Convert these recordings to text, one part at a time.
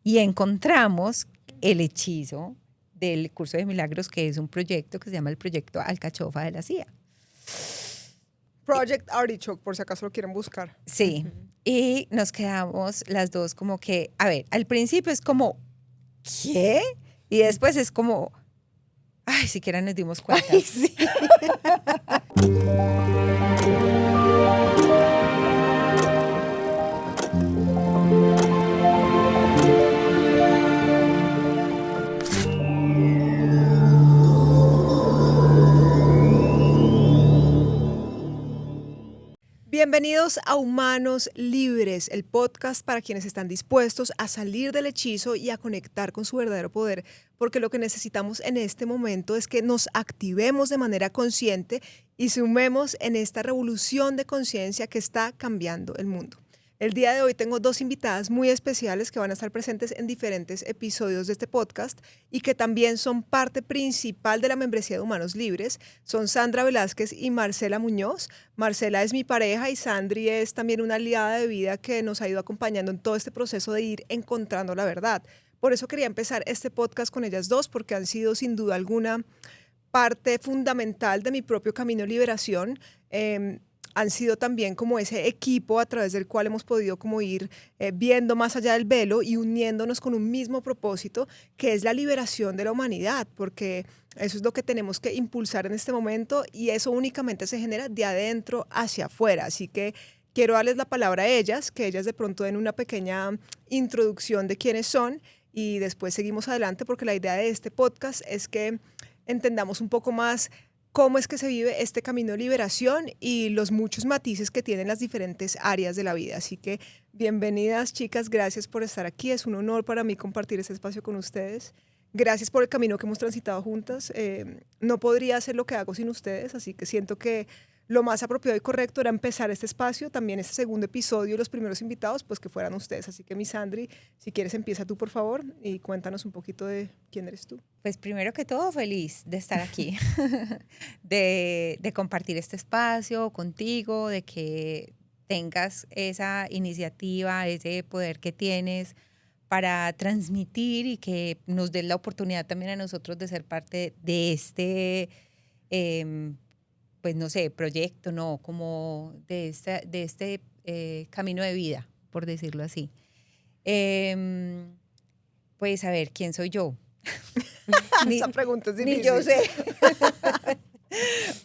y encontramos el hechizo del curso de milagros, que es un proyecto que se llama el proyecto Alcachofa de la CIA. Project Artichoke, por si acaso lo quieren buscar. Sí, y nos quedamos las dos como que, a ver, al principio es como, ¿qué? Y después es como, ay, siquiera nos dimos cuenta. Ay, sí. Bienvenidos a Humanos Libres, el podcast para quienes están dispuestos a salir del hechizo y a conectar con su verdadero poder, porque lo que necesitamos en este momento es que nos activemos de manera consciente y sumemos en esta revolución de conciencia que está cambiando el mundo. El día de hoy tengo dos invitadas muy especiales que van a estar presentes en diferentes episodios de este podcast y que también son parte principal de la membresía de Humanos Libres. Son Sandra Velázquez y Marcela Muñoz. Marcela es mi pareja y Sandri es también una aliada de vida que nos ha ido acompañando en todo este proceso de ir encontrando la verdad. Por eso quería empezar este podcast con ellas dos, porque han sido sin duda alguna parte fundamental de mi propio camino de liberación. Han sido también como ese equipo a través del cual hemos podido como ir viendo más allá del velo y uniéndonos con un mismo propósito, que es la liberación de la humanidad, porque eso es lo que tenemos que impulsar en este momento y eso únicamente se genera de adentro hacia afuera. Así que quiero darles la palabra a ellas, que ellas de pronto den una pequeña introducción de quiénes son y después seguimos adelante, porque la idea de este podcast es que entendamos un poco más cómo es que se vive este camino de liberación y los muchos matices que tienen las diferentes áreas de la vida. Así que bienvenidas, chicas, gracias por estar aquí. Es un honor para mí compartir este espacio con ustedes. Gracias por el camino que hemos transitado juntas. No podría hacer lo que hago sin ustedes, así que siento que lo más apropiado y correcto era empezar este espacio, también este segundo episodio, los primeros invitados, pues que fueran ustedes. Así que mi Sandri, si quieres empieza tú por favor y cuéntanos un poquito de quién eres tú. Pues primero que todo, feliz de estar aquí, de compartir este espacio contigo, de que tengas esa iniciativa, ese poder que tienes para transmitir y que nos des la oportunidad también a nosotros de ser parte de este, pues no sé, proyecto, no, como de este camino de vida, por decirlo así. Pues a ver, ¿quién soy yo? Esa pregunta es difícil. Ni yo sé.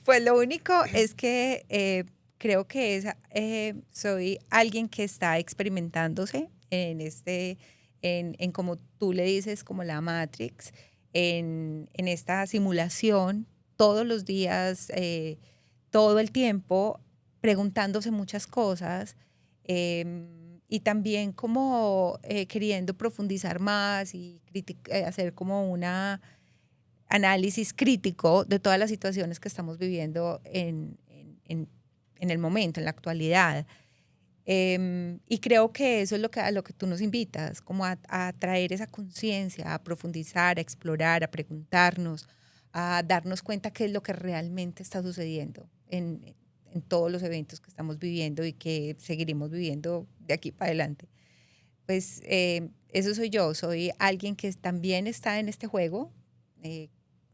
Pues lo único es que creo que soy alguien que está experimentándose en como tú le dices, como la Matrix, en esta simulación todos los días, todo el tiempo, preguntándose muchas cosas. Y también como queriendo profundizar más y hacer como una análisis crítico de todas las situaciones que estamos viviendo en el momento, en la actualidad. Y creo que eso es a lo que tú nos invitas, como a traer esa conciencia, a profundizar, a explorar, a preguntarnos, a darnos cuenta qué es lo que realmente está sucediendo en todos los eventos que estamos viviendo y que seguiremos viviendo de aquí para adelante. Pues eso soy yo, soy alguien que también está en este juego,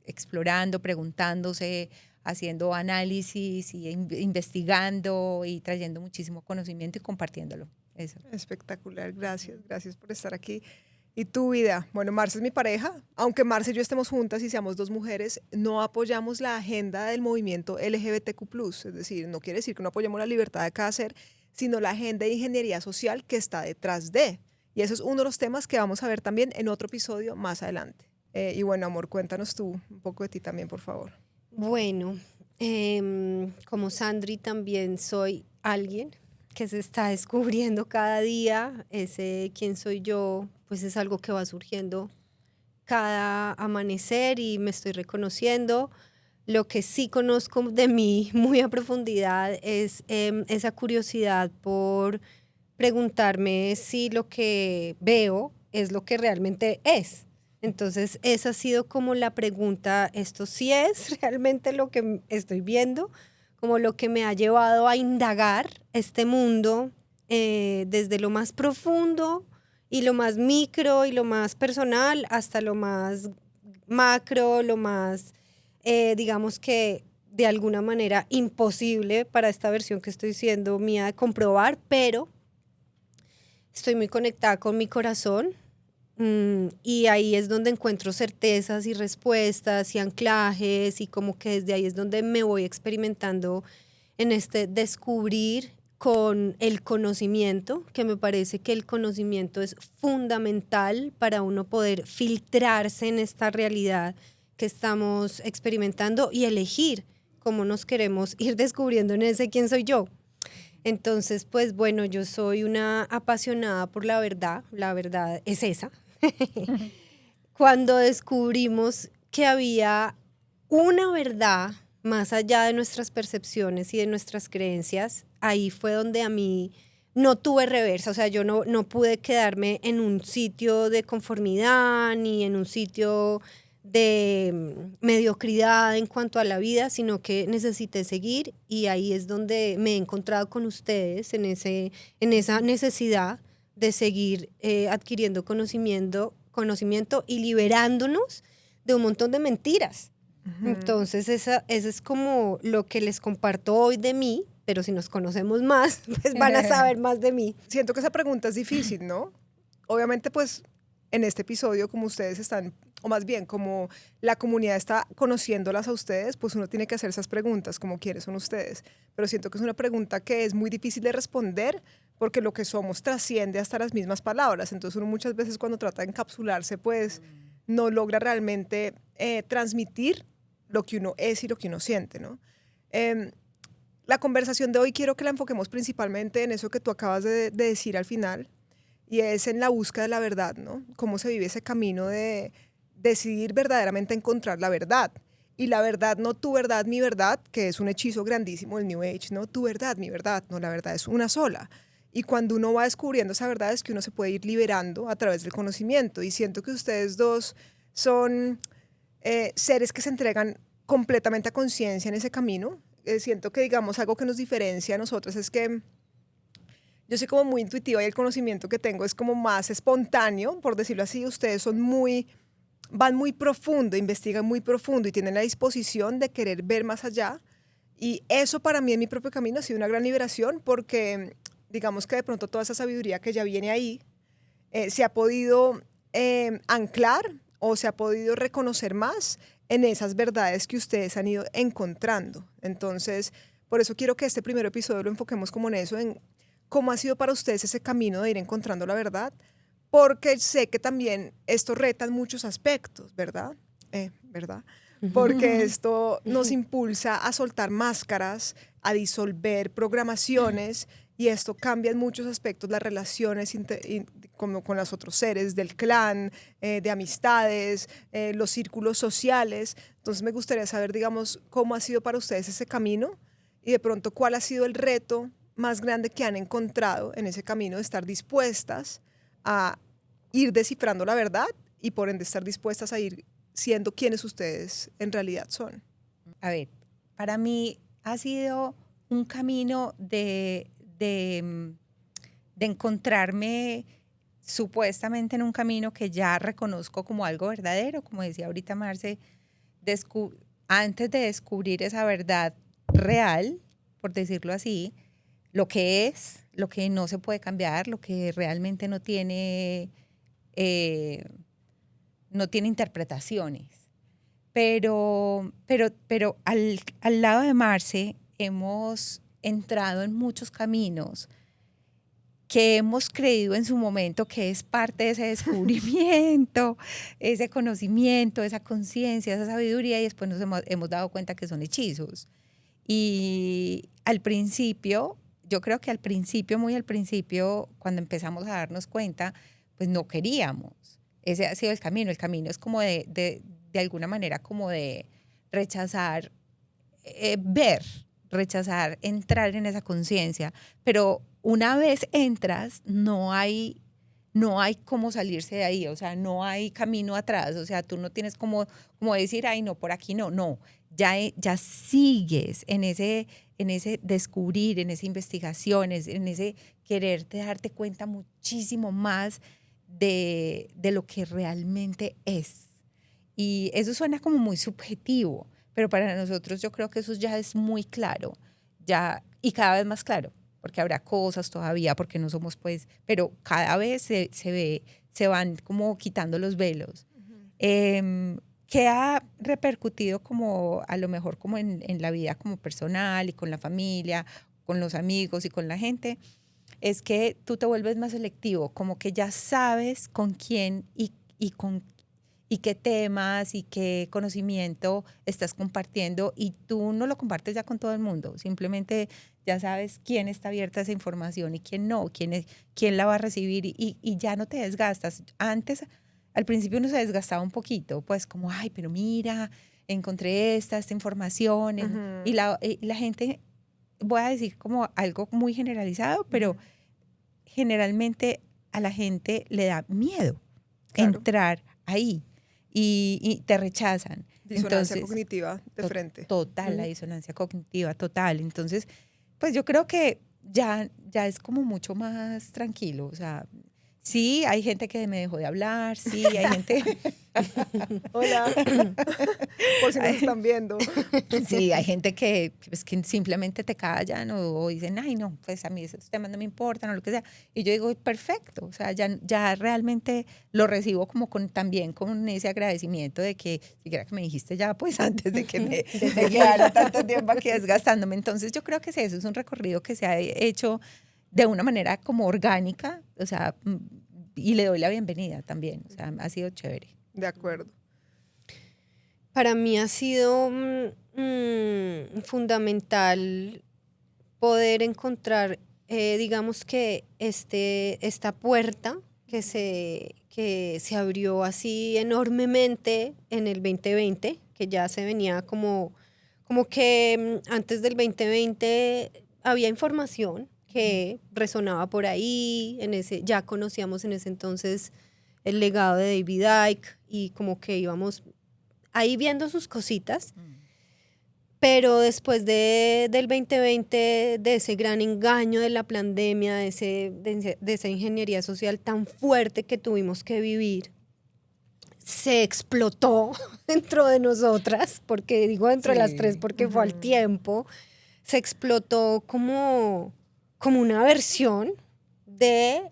explorando, preguntándose, haciendo análisis y investigando y trayendo muchísimo conocimiento y compartiéndolo. Eso. Espectacular, gracias por estar aquí. ¿Y tu vida? Bueno, Marce es mi pareja, aunque Marce y yo estemos juntas y seamos dos mujeres, no apoyamos la agenda del movimiento LGBTQ+, es decir, no quiere decir que no apoyemos la libertad de cada ser, sino la agenda de ingeniería social que está detrás de. Y eso es uno de los temas que vamos a ver también en otro episodio más adelante. Y bueno, amor, cuéntanos tú un poco de ti también, por favor. Bueno, como Sandri también soy alguien que se está descubriendo cada día. Ese quién soy yo, pues es algo que va surgiendo cada amanecer y me estoy reconociendo. Lo que sí conozco de mí muy a profundidad es esa curiosidad por preguntarme si lo que veo es lo que realmente es. Entonces, esa ha sido como la pregunta, ¿esto sí es realmente lo que estoy viendo? Como lo que me ha llevado a indagar este mundo desde lo más profundo y lo más micro y lo más personal hasta lo más macro, lo más, digamos que de alguna manera imposible para esta versión que estoy siendo mía de comprobar, pero estoy muy conectada con mi corazón. Y ahí es donde encuentro certezas y respuestas y anclajes y como que desde ahí es donde me voy experimentando en este descubrir con el conocimiento, que me parece que el conocimiento es fundamental para uno poder filtrarse en esta realidad que estamos experimentando y elegir cómo nos queremos ir descubriendo en ese quién soy yo. Entonces, pues bueno, yo soy una apasionada por la verdad es esa. Cuando descubrimos que había una verdad más allá de nuestras percepciones y de nuestras creencias, ahí fue donde a mí no tuve reversa, o sea, yo no pude quedarme en un sitio de conformidad ni en un sitio de mediocridad en cuanto a la vida, sino que necesité seguir y ahí es donde me he encontrado con ustedes en esa necesidad de seguir adquiriendo conocimiento y liberándonos de un montón de mentiras. Entonces, esa es como lo que les comparto hoy de mí, pero si nos conocemos más, pues van a saber más de mí. Siento que esa pregunta es difícil, ¿no? Obviamente, pues, en este episodio, como ustedes están, o más bien, como la comunidad está conociéndolas a ustedes, pues uno tiene que hacer esas preguntas, como quiénes son ustedes. Pero siento que es una pregunta que es muy difícil de responder, porque lo que somos trasciende hasta las mismas palabras. Entonces uno muchas veces cuando trata de encapsularse, pues no logra realmente transmitir lo que uno es y lo que uno siente, ¿no? La conversación de hoy quiero que la enfoquemos principalmente en eso que tú acabas de decir al final, y es en la búsqueda de la verdad, ¿no? Cómo se vive ese camino de decidir verdaderamente encontrar la verdad. Y la verdad, no tu verdad, mi verdad, que es un hechizo grandísimo del New Age, ¿no? Tu verdad, mi verdad, no, la verdad es una sola. Y cuando uno va descubriendo esa verdad es que uno se puede ir liberando a través del conocimiento. Y siento que ustedes dos son seres que se entregan completamente a conciencia en ese camino. Siento que, digamos, algo que nos diferencia a nosotros es que yo soy como muy intuitiva y el conocimiento que tengo es como más espontáneo, por decirlo así. Ustedes van muy profundo, investigan muy profundo y tienen la disposición de querer ver más allá. Y eso para mí en mi propio camino ha sido una gran liberación porque digamos que de pronto toda esa sabiduría que ya viene ahí se ha podido anclar o se ha podido reconocer más en esas verdades que ustedes han ido encontrando. Entonces, por eso quiero que este primer episodio lo enfoquemos como en eso, en cómo ha sido para ustedes ese camino de ir encontrando la verdad, porque sé que también esto reta en muchos aspectos, ¿verdad? ¿Verdad? Porque esto nos impulsa a soltar máscaras, a disolver programaciones, y esto cambia en muchos aspectos las relaciones como con los otros seres del clan, de amistades, los círculos sociales. Entonces me gustaría saber, digamos, cómo ha sido para ustedes ese camino y de pronto cuál ha sido el reto más grande que han encontrado en ese camino de estar dispuestas a ir descifrando la verdad y por ende estar dispuestas a ir siendo quienes ustedes en realidad son. A ver, para mí ha sido un camino de encontrarme supuestamente en un camino que ya reconozco como algo verdadero, como decía ahorita Marce, antes de descubrir esa verdad real, por decirlo así, lo que es, lo que no se puede cambiar, lo que realmente no tiene interpretaciones. Pero al lado de Marce hemos entrado en muchos caminos que hemos creído en su momento que es parte de ese descubrimiento, ese conocimiento, esa conciencia, esa sabiduría, y después nos hemos dado cuenta que son hechizos. Y al principio, yo creo que muy al principio, cuando empezamos a darnos cuenta, pues no queríamos. Ese ha sido el camino. El camino es como de alguna manera como de rechazar, rechazar, entrar en esa conciencia. Pero una vez entras, no hay cómo salirse de ahí, o sea, no hay camino atrás, o sea, tú no tienes como decir, ay, no, por aquí no, ya sigues en ese descubrir, en esa investigación, en ese quererte darte cuenta muchísimo más de lo que realmente es. Y eso suena como muy subjetivo, pero para nosotros yo creo que eso ya es muy claro, ya, y cada vez más claro, porque habrá cosas todavía, porque no somos pues, pero cada vez se van como quitando los velos. Que ha repercutido como a lo mejor como en la vida como personal y con la familia, con los amigos y con la gente, es que tú te vuelves más selectivo, como que ya sabes con quién y qué temas y qué conocimiento estás compartiendo, y tú no lo compartes ya con todo el mundo, simplemente ya sabes quién está abierta a esa información y quién no, quién la va a recibir, y ya no te desgastas. Antes, al principio uno se desgastaba un poquito, pues como, ay, pero mira, encontré esta información, y la gente, voy a decir como algo muy generalizado, pero generalmente a la gente le da miedo entrar ahí, y te rechazan. Disonancia cognitiva de frente. Total, la disonancia cognitiva, total. Entonces, pues yo creo que ya es como mucho más tranquilo. O sea, sí, hay gente que me dejó de hablar, sí, hay gente... Hola, por si nos están viendo. Sí, hay gente que simplemente te callan o dicen, ay, no, pues a mí esos temas no me importan o lo que sea. Y yo digo, perfecto, o sea, ya realmente lo recibo como también con ese agradecimiento de que siquiera que me dijiste ya, pues antes de que me quedara tanto tiempo aquí desgastándome. Entonces yo creo que sí, eso es un recorrido que se ha hecho de una manera como orgánica, o sea, y le doy la bienvenida también, o sea, ha sido chévere. De acuerdo. Para mí ha sido fundamental poder encontrar, digamos que esta puerta que se abrió así enormemente en el 2020, que ya se venía como que antes del 2020 había información que resonaba por ahí, ya conocíamos en ese entonces el legado de David Icke y como que íbamos ahí viendo sus cositas, pero después del 2020, de ese gran engaño de la pandemia, de esa ingeniería social tan fuerte que tuvimos que vivir, se explotó dentro de nosotras, porque digo dentro de las tres porque fue al tiempo, se explotó como una versión de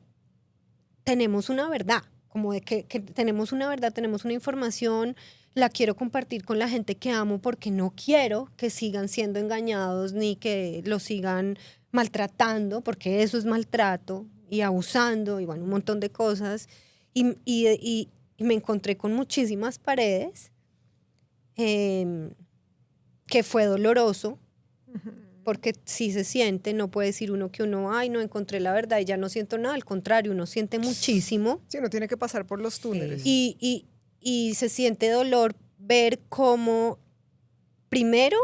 tenemos una verdad, como de que tenemos una verdad, tenemos una información, la quiero compartir con la gente que amo porque no quiero que sigan siendo engañados ni que los sigan maltratando, porque eso es maltrato, y abusando, y bueno, un montón de cosas. Y me encontré con muchísimas paredes, que fue doloroso, porque sí se siente, no puede decir uno que ay, no encontré la verdad y ya no siento nada, al contrario, uno siente muchísimo. Sí, uno tiene que pasar por los túneles. Y se siente dolor ver cómo, primero,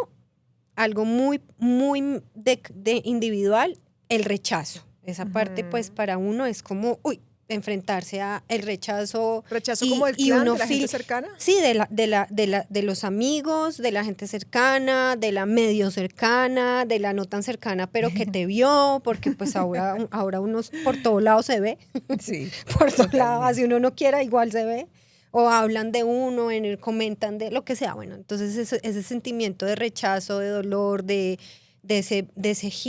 algo muy, muy de individual, el rechazo. Esa parte, pues, para uno es como, enfrentarse a el rechazo. ¿Rechazo como del clan, de la gente cercana? Sí, de los amigos, de la gente cercana, de la medio cercana, de la no tan cercana, pero que te vio, porque pues ahora uno por todos lados se ve. Sí. Por todos lados, así uno no quiera, igual se ve. O hablan de uno, comentan de lo que sea. Bueno, entonces ese sentimiento de rechazo, de dolor, de ese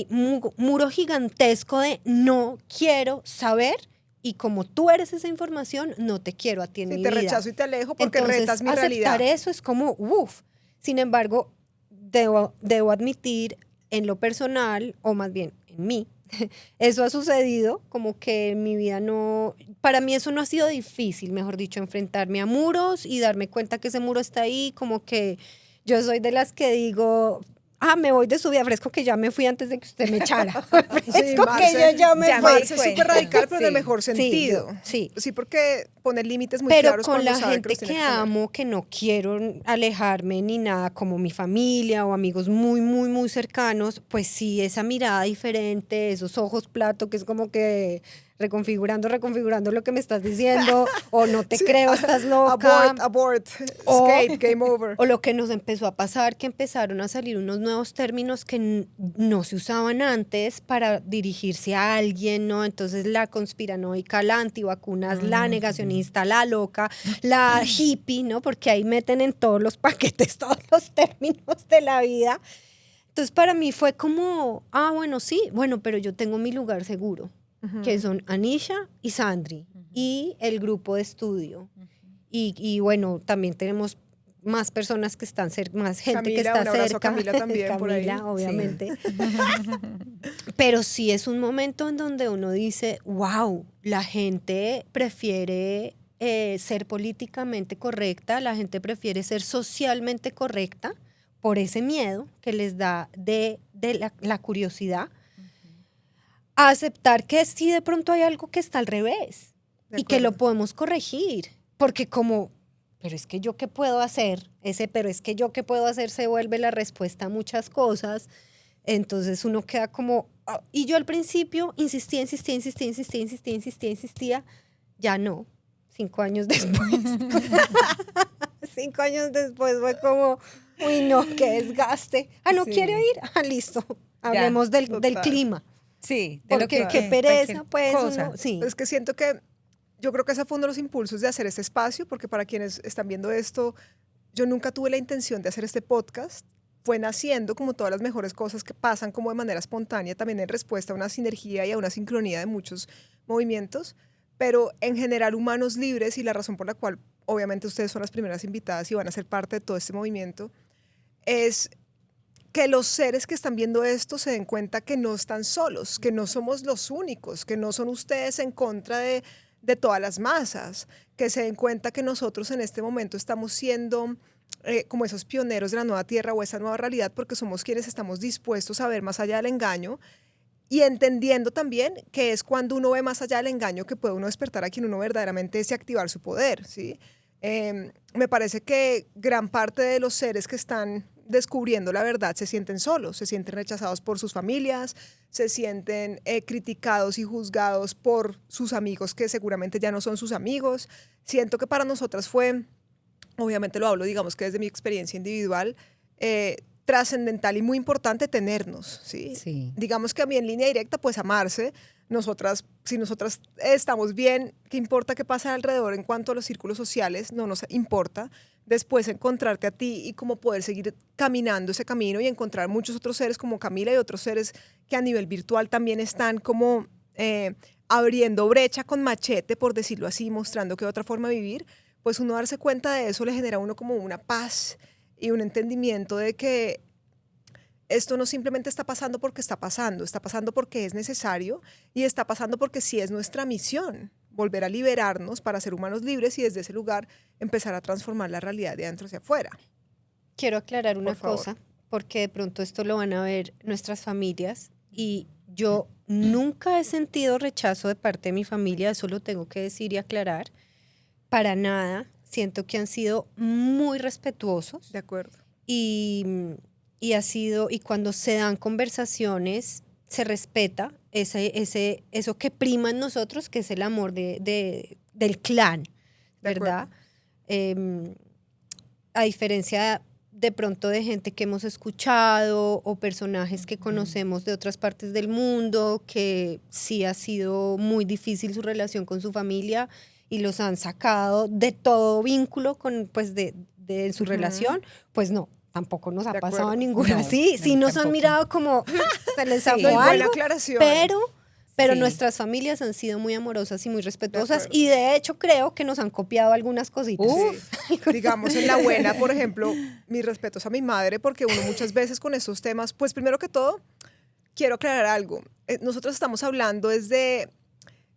muro gigantesco de no quiero saber, y como tú eres esa información, no te quiero a ti en mi vida. Te rechazo y te alejo porque entonces, retas mi realidad. Aceptar eso es como, Sin embargo, debo admitir en lo personal, o más bien en mí, eso ha sucedido, como que en mi vida para mí eso no ha sido difícil, mejor dicho, enfrentarme a muros y darme cuenta que ese muro está ahí, como que yo soy de las que digo, me voy de su vida, fresco que ya me fui antes de que usted me echara. Fresco que yo ya me fui. Es súper radical, pero en el mejor sentido. Sí, porque poner límites muy pero claros con la sabe gente que amo, que no quiero alejarme ni nada, como mi familia o amigos muy, muy, muy cercanos, pues sí, esa mirada diferente, esos ojos plato, que es como que reconfigurando lo que me estás diciendo, o no te creo, estás loca. Abort, escape, game over. O lo que nos empezó a pasar, que empezaron a salir unos nuevos términos que no se usaban antes para dirigirse a alguien, ¿no? Entonces la conspiranoica, la antivacunas, la negacionista, la loca, la hippie, ¿no? Porque ahí meten en todos los paquetes todos los términos de la vida. Entonces para mí fue como, bueno, sí, bueno, pero yo tengo mi lugar seguro, que son Anisha y Sandri, y el grupo de estudio. Y bueno, también tenemos más personas que están cerca, más gente Camila, que está un abrazo cerca. a Camila también por ahí. Camila, obviamente. Sí. Pero sí es un momento en donde uno dice, wow, la gente prefiere ser políticamente correcta, la gente prefiere ser socialmente correcta por ese miedo que les da de la curiosidad, a aceptar que sí de pronto hay algo que está al revés y que lo podemos corregir, porque pero es que yo qué puedo hacer, pero es que yo qué puedo hacer se vuelve la respuesta a muchas cosas, entonces uno queda como, y yo al principio insistía, ya no, 5 años después, 5 años después fue como, uy no, qué desgaste, no quiere ir, listo, hablemos del clima. Sí, de porque qué pereza, pues. Sí. Es que siento que yo creo que ese fue uno de los impulsos de hacer este espacio, porque para quienes están viendo esto, yo nunca tuve la intención de hacer este podcast. Fue naciendo como todas las mejores cosas que pasan como de manera espontánea, también en respuesta a una sinergia y a una sincronía de muchos movimientos, pero en general Humanos Libres, y la razón por la cual obviamente ustedes son las primeras invitadas y van a ser parte de todo este movimiento, es que los seres que están viendo esto se den cuenta que no están solos, que no somos los únicos, que no son ustedes en contra de todas las masas, que se den cuenta que nosotros en este momento estamos siendo como esos pioneros de la nueva tierra o esa nueva realidad, porque somos quienes estamos dispuestos a ver más allá del engaño y entendiendo también que es cuando uno ve más allá del engaño que puede uno despertar a quien uno verdaderamente desea activar su poder, ¿sí? Me parece que gran parte de los seres que están descubriendo la verdad se sienten solos, se sienten rechazados por sus familias, se sienten criticados y juzgados por sus amigos que seguramente ya no son sus amigos. Siento que para nosotras fue, obviamente lo hablo, digamos que desde mi experiencia individual, trascendental y muy importante tenernos, ¿sí? Sí. Digamos que a mí en línea directa, pues amarse. Si nosotras estamos bien, ¿qué importa qué pasa alrededor en cuanto a los círculos sociales? No nos importa. Después encontrarte a ti y como poder seguir caminando ese camino y encontrar muchos otros seres como Camila y otros seres que a nivel virtual también están como abriendo brecha con machete, por decirlo así, mostrando que hay otra forma de vivir, pues uno darse cuenta de eso le genera a uno como una paz y un entendimiento de que esto no simplemente está pasando está pasando porque es necesario y está pasando porque sí es nuestra misión, volver a liberarnos para ser humanos libres y desde ese lugar empezar a transformar la realidad de adentro hacia afuera. Quiero aclarar una cosa, porque de pronto esto lo van a ver nuestras familias y yo nunca he sentido rechazo de parte de mi familia, eso lo tengo que decir y aclarar, para nada, siento que han sido muy respetuosos. De acuerdo. Y cuando se dan conversaciones, se respeta eso que prima en nosotros, que es el amor del clan, ¿verdad? A diferencia de pronto de gente que hemos escuchado o personajes que conocemos de otras partes del mundo, que sí ha sido muy difícil su relación con su familia y los han sacado de todo vínculo de su relación, pues no. Tampoco nos ha pasado ninguna así. Sí nos han mirado como se les zafó algo, pero nuestras familias han sido muy amorosas y muy respetuosas y de hecho creo que nos han copiado algunas cositas. Sí. Digamos en la buena, por ejemplo, mis respetos a mi madre, porque uno muchas veces con estos temas, pues primero que todo, quiero aclarar algo. Nosotros estamos hablando desde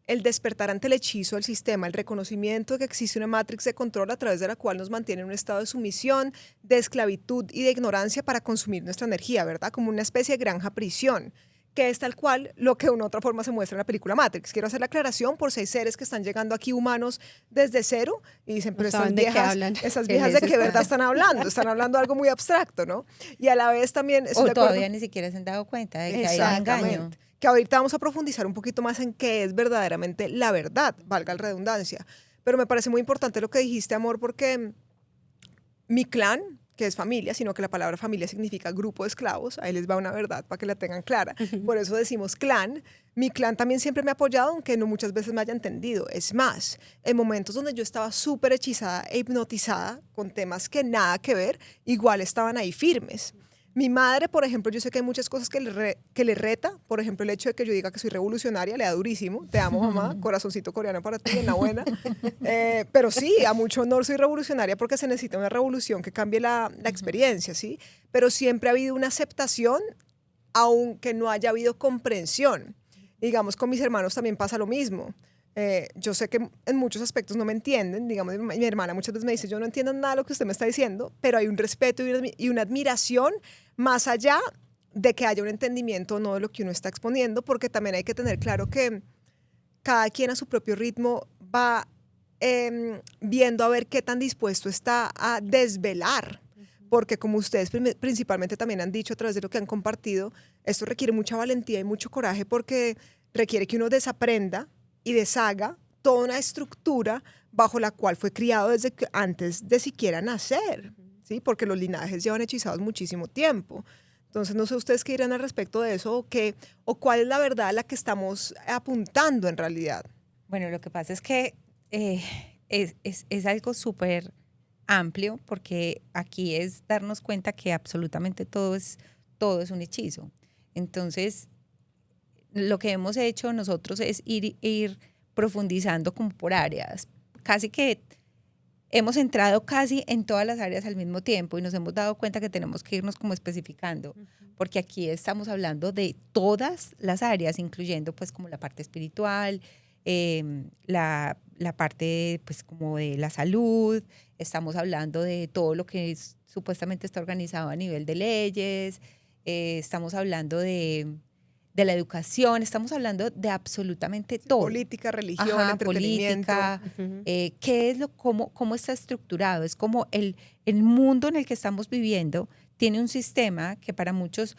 el despertar ante el hechizo del sistema, el reconocimiento de que existe una matrix de control a través de la cual nos mantiene en un estado de sumisión, de esclavitud y de ignorancia para consumir nuestra energía, ¿verdad? Como una especie de granja prisión, que es tal cual lo que de una u otra forma se muestra en la película Matrix. Quiero hacer la aclaración por 6 seres que están llegando aquí humanos desde cero y dicen, pero estas viejas de qué verdad están hablando algo muy abstracto, ¿no? Y a la vez también... O todavía ni siquiera se han dado cuenta de que hay un engaño. que ahorita vamos a profundizar un poquito más en qué es verdaderamente la verdad, valga la redundancia. Pero me parece muy importante lo que dijiste, amor, porque mi clan, que es familia, sino que la palabra familia significa grupo de esclavos, ahí les va una verdad para que la tengan clara, por eso decimos clan. Mi clan también siempre me ha apoyado, aunque no muchas veces me haya entendido. Es más, en momentos donde yo estaba súper hechizada e hipnotizada con temas que nada que ver, igual estaban ahí firmes. Mi madre, por ejemplo, yo sé que hay muchas cosas que le reta. Por ejemplo, el hecho de que yo diga que soy revolucionaria le da durísimo. Te amo, mamá. Corazoncito coreano para ti, en la buena. Pero sí, a mucho honor soy revolucionaria porque se necesita una revolución que cambie la experiencia, ¿sí? Pero siempre ha habido una aceptación, aunque no haya habido comprensión. Digamos, con mis hermanos también pasa lo mismo. Yo sé que en muchos aspectos no me entienden. Digamos, mi hermana muchas veces me dice, yo no entiendo nada de lo que usted me está diciendo, pero hay un respeto y una admiración más allá de que haya un entendimiento o no de lo que uno está exponiendo, porque también hay que tener claro que cada quien a su propio ritmo va viendo a ver qué tan dispuesto está a desvelar. Porque como ustedes principalmente también han dicho a través de lo que han compartido, esto requiere mucha valentía y mucho coraje porque requiere que uno desaprenda y deshaga toda una estructura bajo la cual fue criado desde que antes de siquiera nacer, ¿sí? Porque los linajes llevan hechizados muchísimo tiempo. Entonces, no sé ustedes qué dirán al respecto de eso o cuál es la verdad a la que estamos apuntando en realidad. Bueno, lo que pasa es que es algo súper amplio porque aquí es darnos cuenta que absolutamente todo es un hechizo. Entonces, lo que hemos hecho nosotros es ir profundizando como por áreas. Casi que hemos entrado casi en todas las áreas al mismo tiempo y nos hemos dado cuenta que tenemos que irnos como especificando, porque aquí estamos hablando de todas las áreas, incluyendo pues como la parte espiritual, la parte pues como de la salud, estamos hablando de todo lo que supuestamente está organizado a nivel de leyes, estamos hablando de la educación, estamos hablando de absolutamente todo. Política, religión, entretenimiento. Política, qué es cómo está estructurado. Es como el mundo en el que estamos viviendo tiene un sistema que para muchos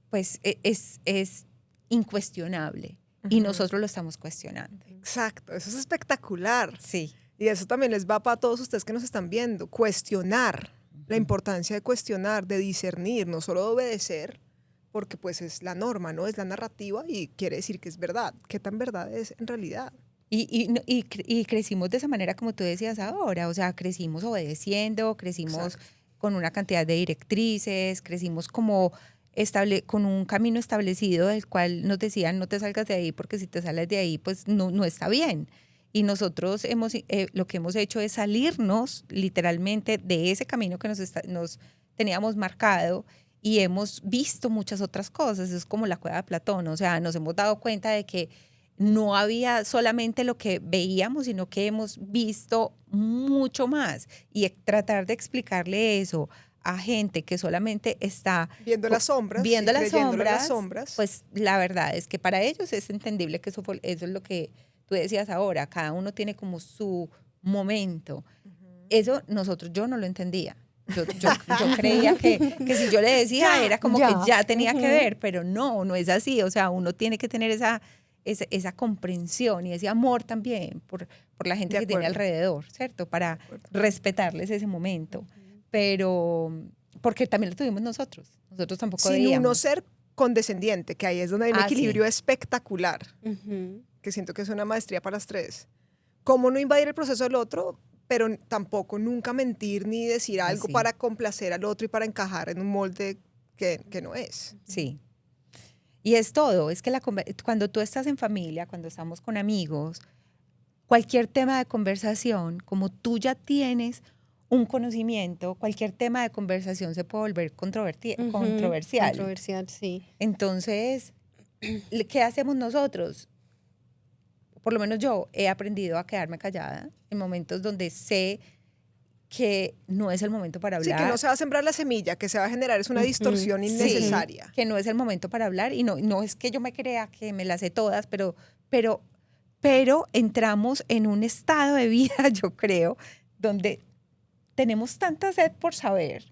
pues es incuestionable y nosotros lo estamos cuestionando. Exacto, eso es espectacular. Sí. Y eso también les va para todos ustedes que nos están viendo. Cuestionar, la importancia de cuestionar, de discernir, no solo de obedecer, porque pues es la norma, ¿no? Es la narrativa y quiere decir que es verdad. ¿Qué tan verdad es en realidad? Y crecimos de esa manera como tú decías ahora, o sea, crecimos obedeciendo, crecimos con una cantidad de directrices, crecimos como con un camino establecido del cual nos decían no te salgas de ahí porque si te sales de ahí pues no está bien. Y nosotros lo que hemos hecho es salirnos literalmente de ese camino que nos teníamos marcado y hemos visto muchas otras cosas. Es como la cueva de Platón, o sea, nos hemos dado cuenta de que no había solamente lo que veíamos, sino que hemos visto mucho más. Y tratar de explicarle eso a gente que solamente está viendo las sombras, pues la verdad es que para ellos es entendible que eso es lo que tú decías ahora, cada uno tiene como su momento. Eso yo no lo entendía. Yo creía que si yo le decía era como que ya tenía que ver, pero no es así. O sea, uno tiene que tener esa comprensión y ese amor también por la gente que tiene alrededor, ¿cierto? Para respetarles ese momento. Pero, porque también lo tuvimos nosotros. Nosotros tampoco Sin uno ser condescendiente, que ahí es donde hay un equilibrio espectacular, que siento que es una maestría para las tres. ¿Cómo no invadir el proceso del otro? Pero tampoco nunca mentir ni decir algo para complacer al otro y para encajar en un molde que no es. Sí. Y es todo, es que cuando tú estás en familia, cuando estamos con amigos, cualquier tema de conversación, como tú ya tienes un conocimiento, cualquier tema de conversación se puede volver controversial. Controversial, sí. Entonces, ¿qué hacemos nosotros? Por lo menos yo he aprendido a quedarme callada en momentos donde sé que no es el momento para hablar. Sí, que no se va a sembrar la semilla, que se va a generar es una distorsión innecesaria. Sí, que no es el momento para hablar y no es que yo me crea que me las sé todas, pero entramos en un estado de vida, yo creo, donde tenemos tanta sed por saber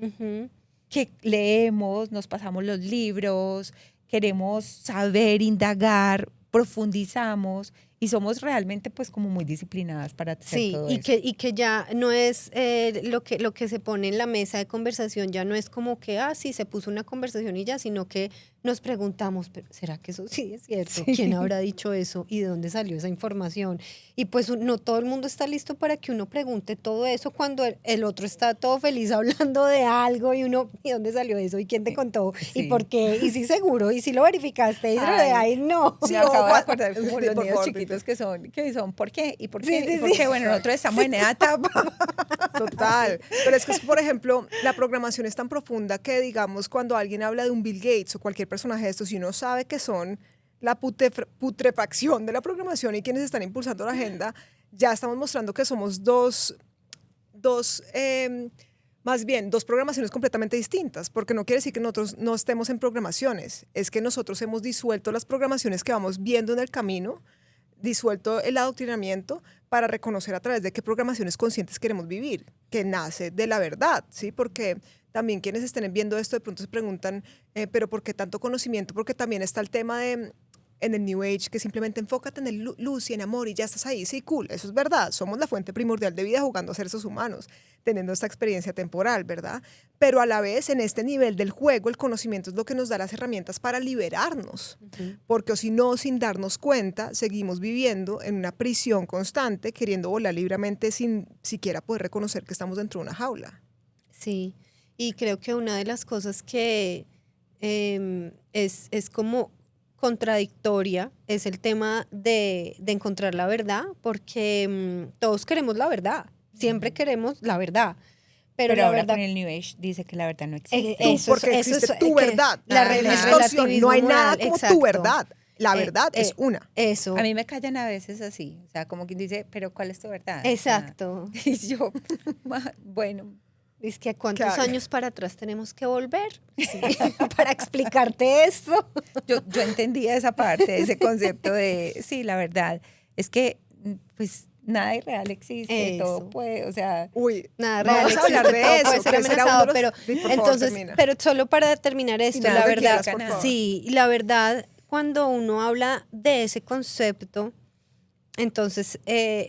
que leemos, nos pasamos los libros, queremos saber, indagar, profundizamos y somos realmente pues como muy disciplinadas para hacer Sí, todo y eso. que ya no es lo que se pone en la mesa de conversación, ya no es como que, sí, se puso una conversación y ya, sino que nos preguntamos, ¿pero será que eso sí es cierto? Sí. ¿Quién habrá dicho eso? ¿Y de dónde salió esa información? Y pues no todo el mundo está listo para que uno pregunte todo eso cuando el otro está todo feliz hablando de algo y uno, ¿y dónde salió eso? ¿Y quién te contó? ¿Y Sí. por qué? ¿Y sí seguro? ¿Y si lo verificaste? Y Ay. no. Sí, Me acabo de o- acordar como por los niños favor, chiquitos que son, ¿por qué? ¿Y por Sí, qué? sí, ¿Y por sí. qué? Bueno, nosotros estamos en esa etapa. Total. Pero es que, por ejemplo, la programación es tan profunda que, digamos, cuando alguien habla de un Bill Gates o cualquier personaje de estos, y uno sabe que son la putrefacción de la programación y quienes están impulsando la agenda, ya estamos mostrando que somos más bien, dos programaciones completamente distintas, porque no quiere decir que nosotros no estemos en programaciones, es que nosotros hemos disuelto las programaciones que vamos viendo en el camino, disuelto el adoctrinamiento para reconocer a través de qué programaciones conscientes queremos vivir, que nace de la verdad, ¿sí? Porque también quienes estén viendo esto de pronto se preguntan, pero ¿por qué tanto conocimiento? Porque también está el tema de, en el New Age, que simplemente enfócate en el luz y en amor y ya estás ahí. Sí, cool, eso es verdad. Somos la fuente primordial de vida jugando a ser esos humanos, teniendo esta experiencia temporal, ¿verdad? Pero a la vez, en este nivel del juego, el conocimiento es lo que nos da las herramientas para liberarnos. Porque o si no, sin darnos cuenta, seguimos viviendo en una prisión constante, queriendo volar libremente sin siquiera poder reconocer que estamos dentro de una jaula. Sí, y creo que una de las cosas que es como contradictoria es el tema de encontrar la verdad, porque todos queremos la verdad, siempre queremos la verdad, pero Pero la ahora verdad... con el New Age dice que la verdad no existe. Porque existe tu que verdad. Ajá. En el esta opción no hay relativismo nada moral, como exacto. tu verdad. La verdad es una. Eso, A mí me callan a veces así, o sea, como quien dice, pero ¿cuál es tu verdad? O sea, exacto. y yo, bueno, Es que ¿cuántos haga? años para atrás tenemos que volver? Sí, para explicarte esto. yo entendía esa parte, ese concepto de, sí, la verdad, es que pues nada irreal existe, todo Eso. puede, o sea, Uy, Nada vamos real a hablar existe, de todo eso. puede ser que será uno amenazado, de los- pero Sí, por favor, entonces, termina. pero solo para terminar esto, nada la se verdad, quieras, por favor. sí, la verdad, cuando uno habla de ese concepto, entonces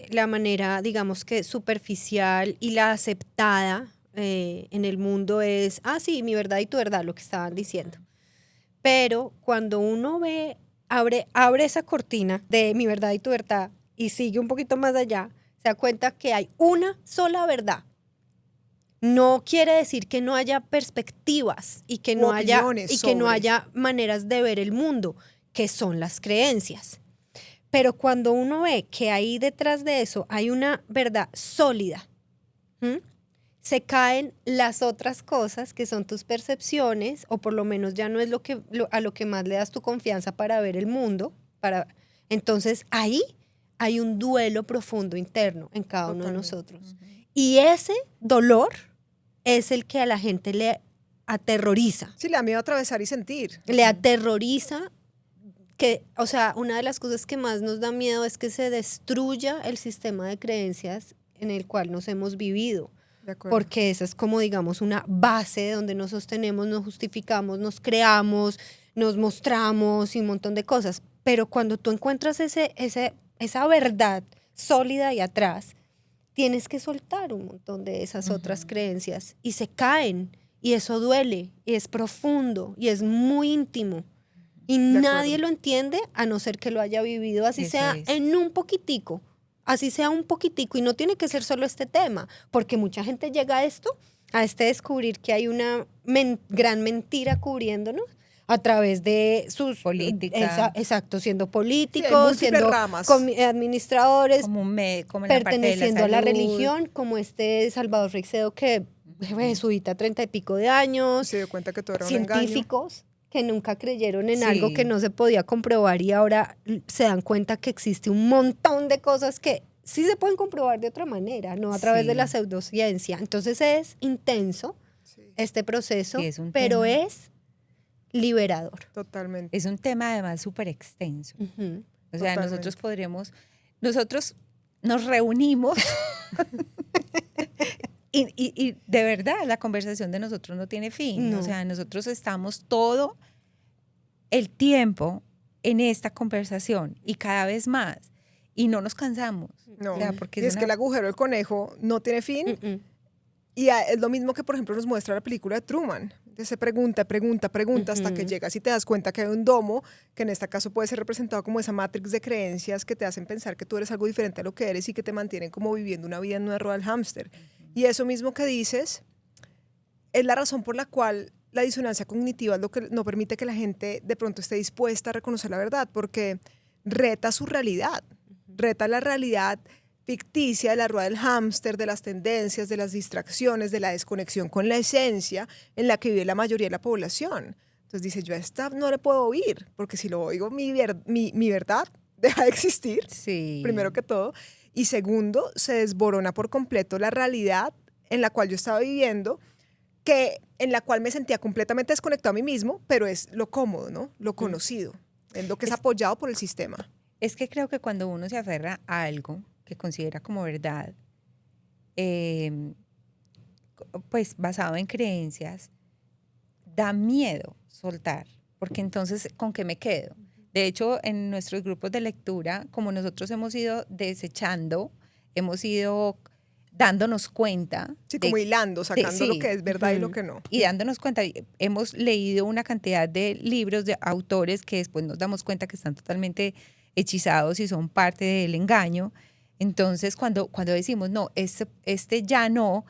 la manera, digamos que superficial y la aceptada en el mundo es, sí, mi verdad y tu verdad, lo que estaban diciendo. Pero cuando uno abre esa cortina de mi verdad y tu verdad y sigue un poquito más allá, se da cuenta que hay una sola verdad. No quiere decir que no haya perspectivas y que no haya, opiniones y que no sobre. haya maneras de ver el mundo, que son las creencias. Pero cuando uno ve que ahí detrás de eso hay una verdad sólida, ¿m? Se caen las otras cosas que son tus percepciones, o por lo menos ya no es a lo que más le das tu confianza para ver el mundo. Entonces ahí hay un duelo profundo interno en cada uno de Totalmente. nosotros. Y ese dolor es el que a la gente le aterroriza. Sí, le da miedo atravesar y sentir. Le aterroriza que, o sea, una de las cosas que más nos da miedo es que se destruya el sistema de creencias en el cual nos hemos vivido. De acuerdo. Porque esa es como, digamos, una base de donde nos sostenemos, nos justificamos, nos creamos, nos mostramos y un montón de cosas. Pero cuando tú encuentras esa verdad sólida ahí atrás, tienes que soltar un montón de esas otras creencias y se caen. Y eso duele, y es profundo, y es muy íntimo. Y De nadie acuerdo. lo entiende a no ser que lo haya vivido, así Eso sea es. en un poquitico. Así sea un poquitico, y no tiene que ser solo este tema, porque mucha gente llega a esto, a descubrir que hay una gran mentira cubriéndonos a través de sus... Política. Exacto, siendo Sí, hay políticos, múltiples siendo ramas. administradores, como en la parte de perteneciendo a la salud. religión, como este Salvador Freixedo que jesuita 30 y pico de años, Se dio cuenta que todo era un engaño. científicos que nunca creyeron en Sí. algo que no se podía comprobar y ahora se dan cuenta que existe un montón de cosas que sí se pueden comprobar de otra manera, no a través de Sí. la pseudociencia. Entonces es intenso Sí, este proceso, Sí, es un pero tema. es liberador. totalmente. Es un tema además súper extenso. Ujú. O sea, Totalmente. nosotros nos reunimos y de verdad la conversación de nosotros no tiene fin. No. O sea, nosotros estamos el tiempo en esta conversación y cada vez más y no nos cansamos. No, O sea, porque y es que el agujero del conejo no tiene fin. Y es lo mismo que, por ejemplo, nos muestra la película de Truman. Se pregunta hasta que llegas y te das cuenta que hay un domo, que en este caso puede ser representado como esa matrix de creencias que te hacen pensar que tú eres algo diferente a lo que eres y que te mantienen como viviendo una vida en una rueda del hámster. Y eso mismo que dices es la razón por la cual la disonancia cognitiva es lo que no permite que la gente de pronto esté dispuesta a reconocer la verdad, porque reta su realidad, reta la realidad ficticia de la rueda del hámster, de las tendencias, de las distracciones, de la desconexión con la esencia en la que vive la mayoría de la población. Entonces dice, yo a esta no le puedo oír, porque si lo oigo, mi verdad deja de existir, Sí. primero que todo. Y segundo, se desborona por completo la realidad en la cual yo estaba viviendo, en la cual me sentía completamente desconectado a mí mismo, pero es lo cómodo, ¿no? Lo conocido, es lo que es apoyado por el sistema. Es que creo que cuando uno se aferra a algo que considera como verdad, pues basado en creencias, da miedo soltar, porque entonces, ¿con qué me quedo? De hecho, en nuestros grupos de lectura, como nosotros hemos ido desechando, hemos ido dándonos cuenta. Sí, como hilando, sacando lo sí, que es verdad y lo que no. y dándonos cuenta, hemos leído una cantidad de libros de autores que después nos damos cuenta que están totalmente hechizados y son parte del engaño. Entonces, cuando decimos, no, este ya no,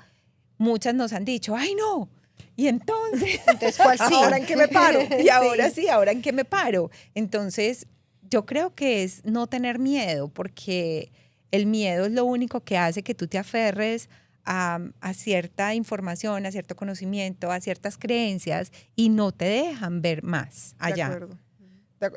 muchas nos han dicho, ay, no. Y entonces, ¿cuál sí? ¿Ahora en qué me paro? Y ahora sí, ahora en qué me paro. Entonces, yo creo que es no tener miedo, porque el miedo es lo único que hace que tú te aferres a cierta información, a cierto conocimiento, a ciertas creencias y no te dejan ver más allá. De acuerdo.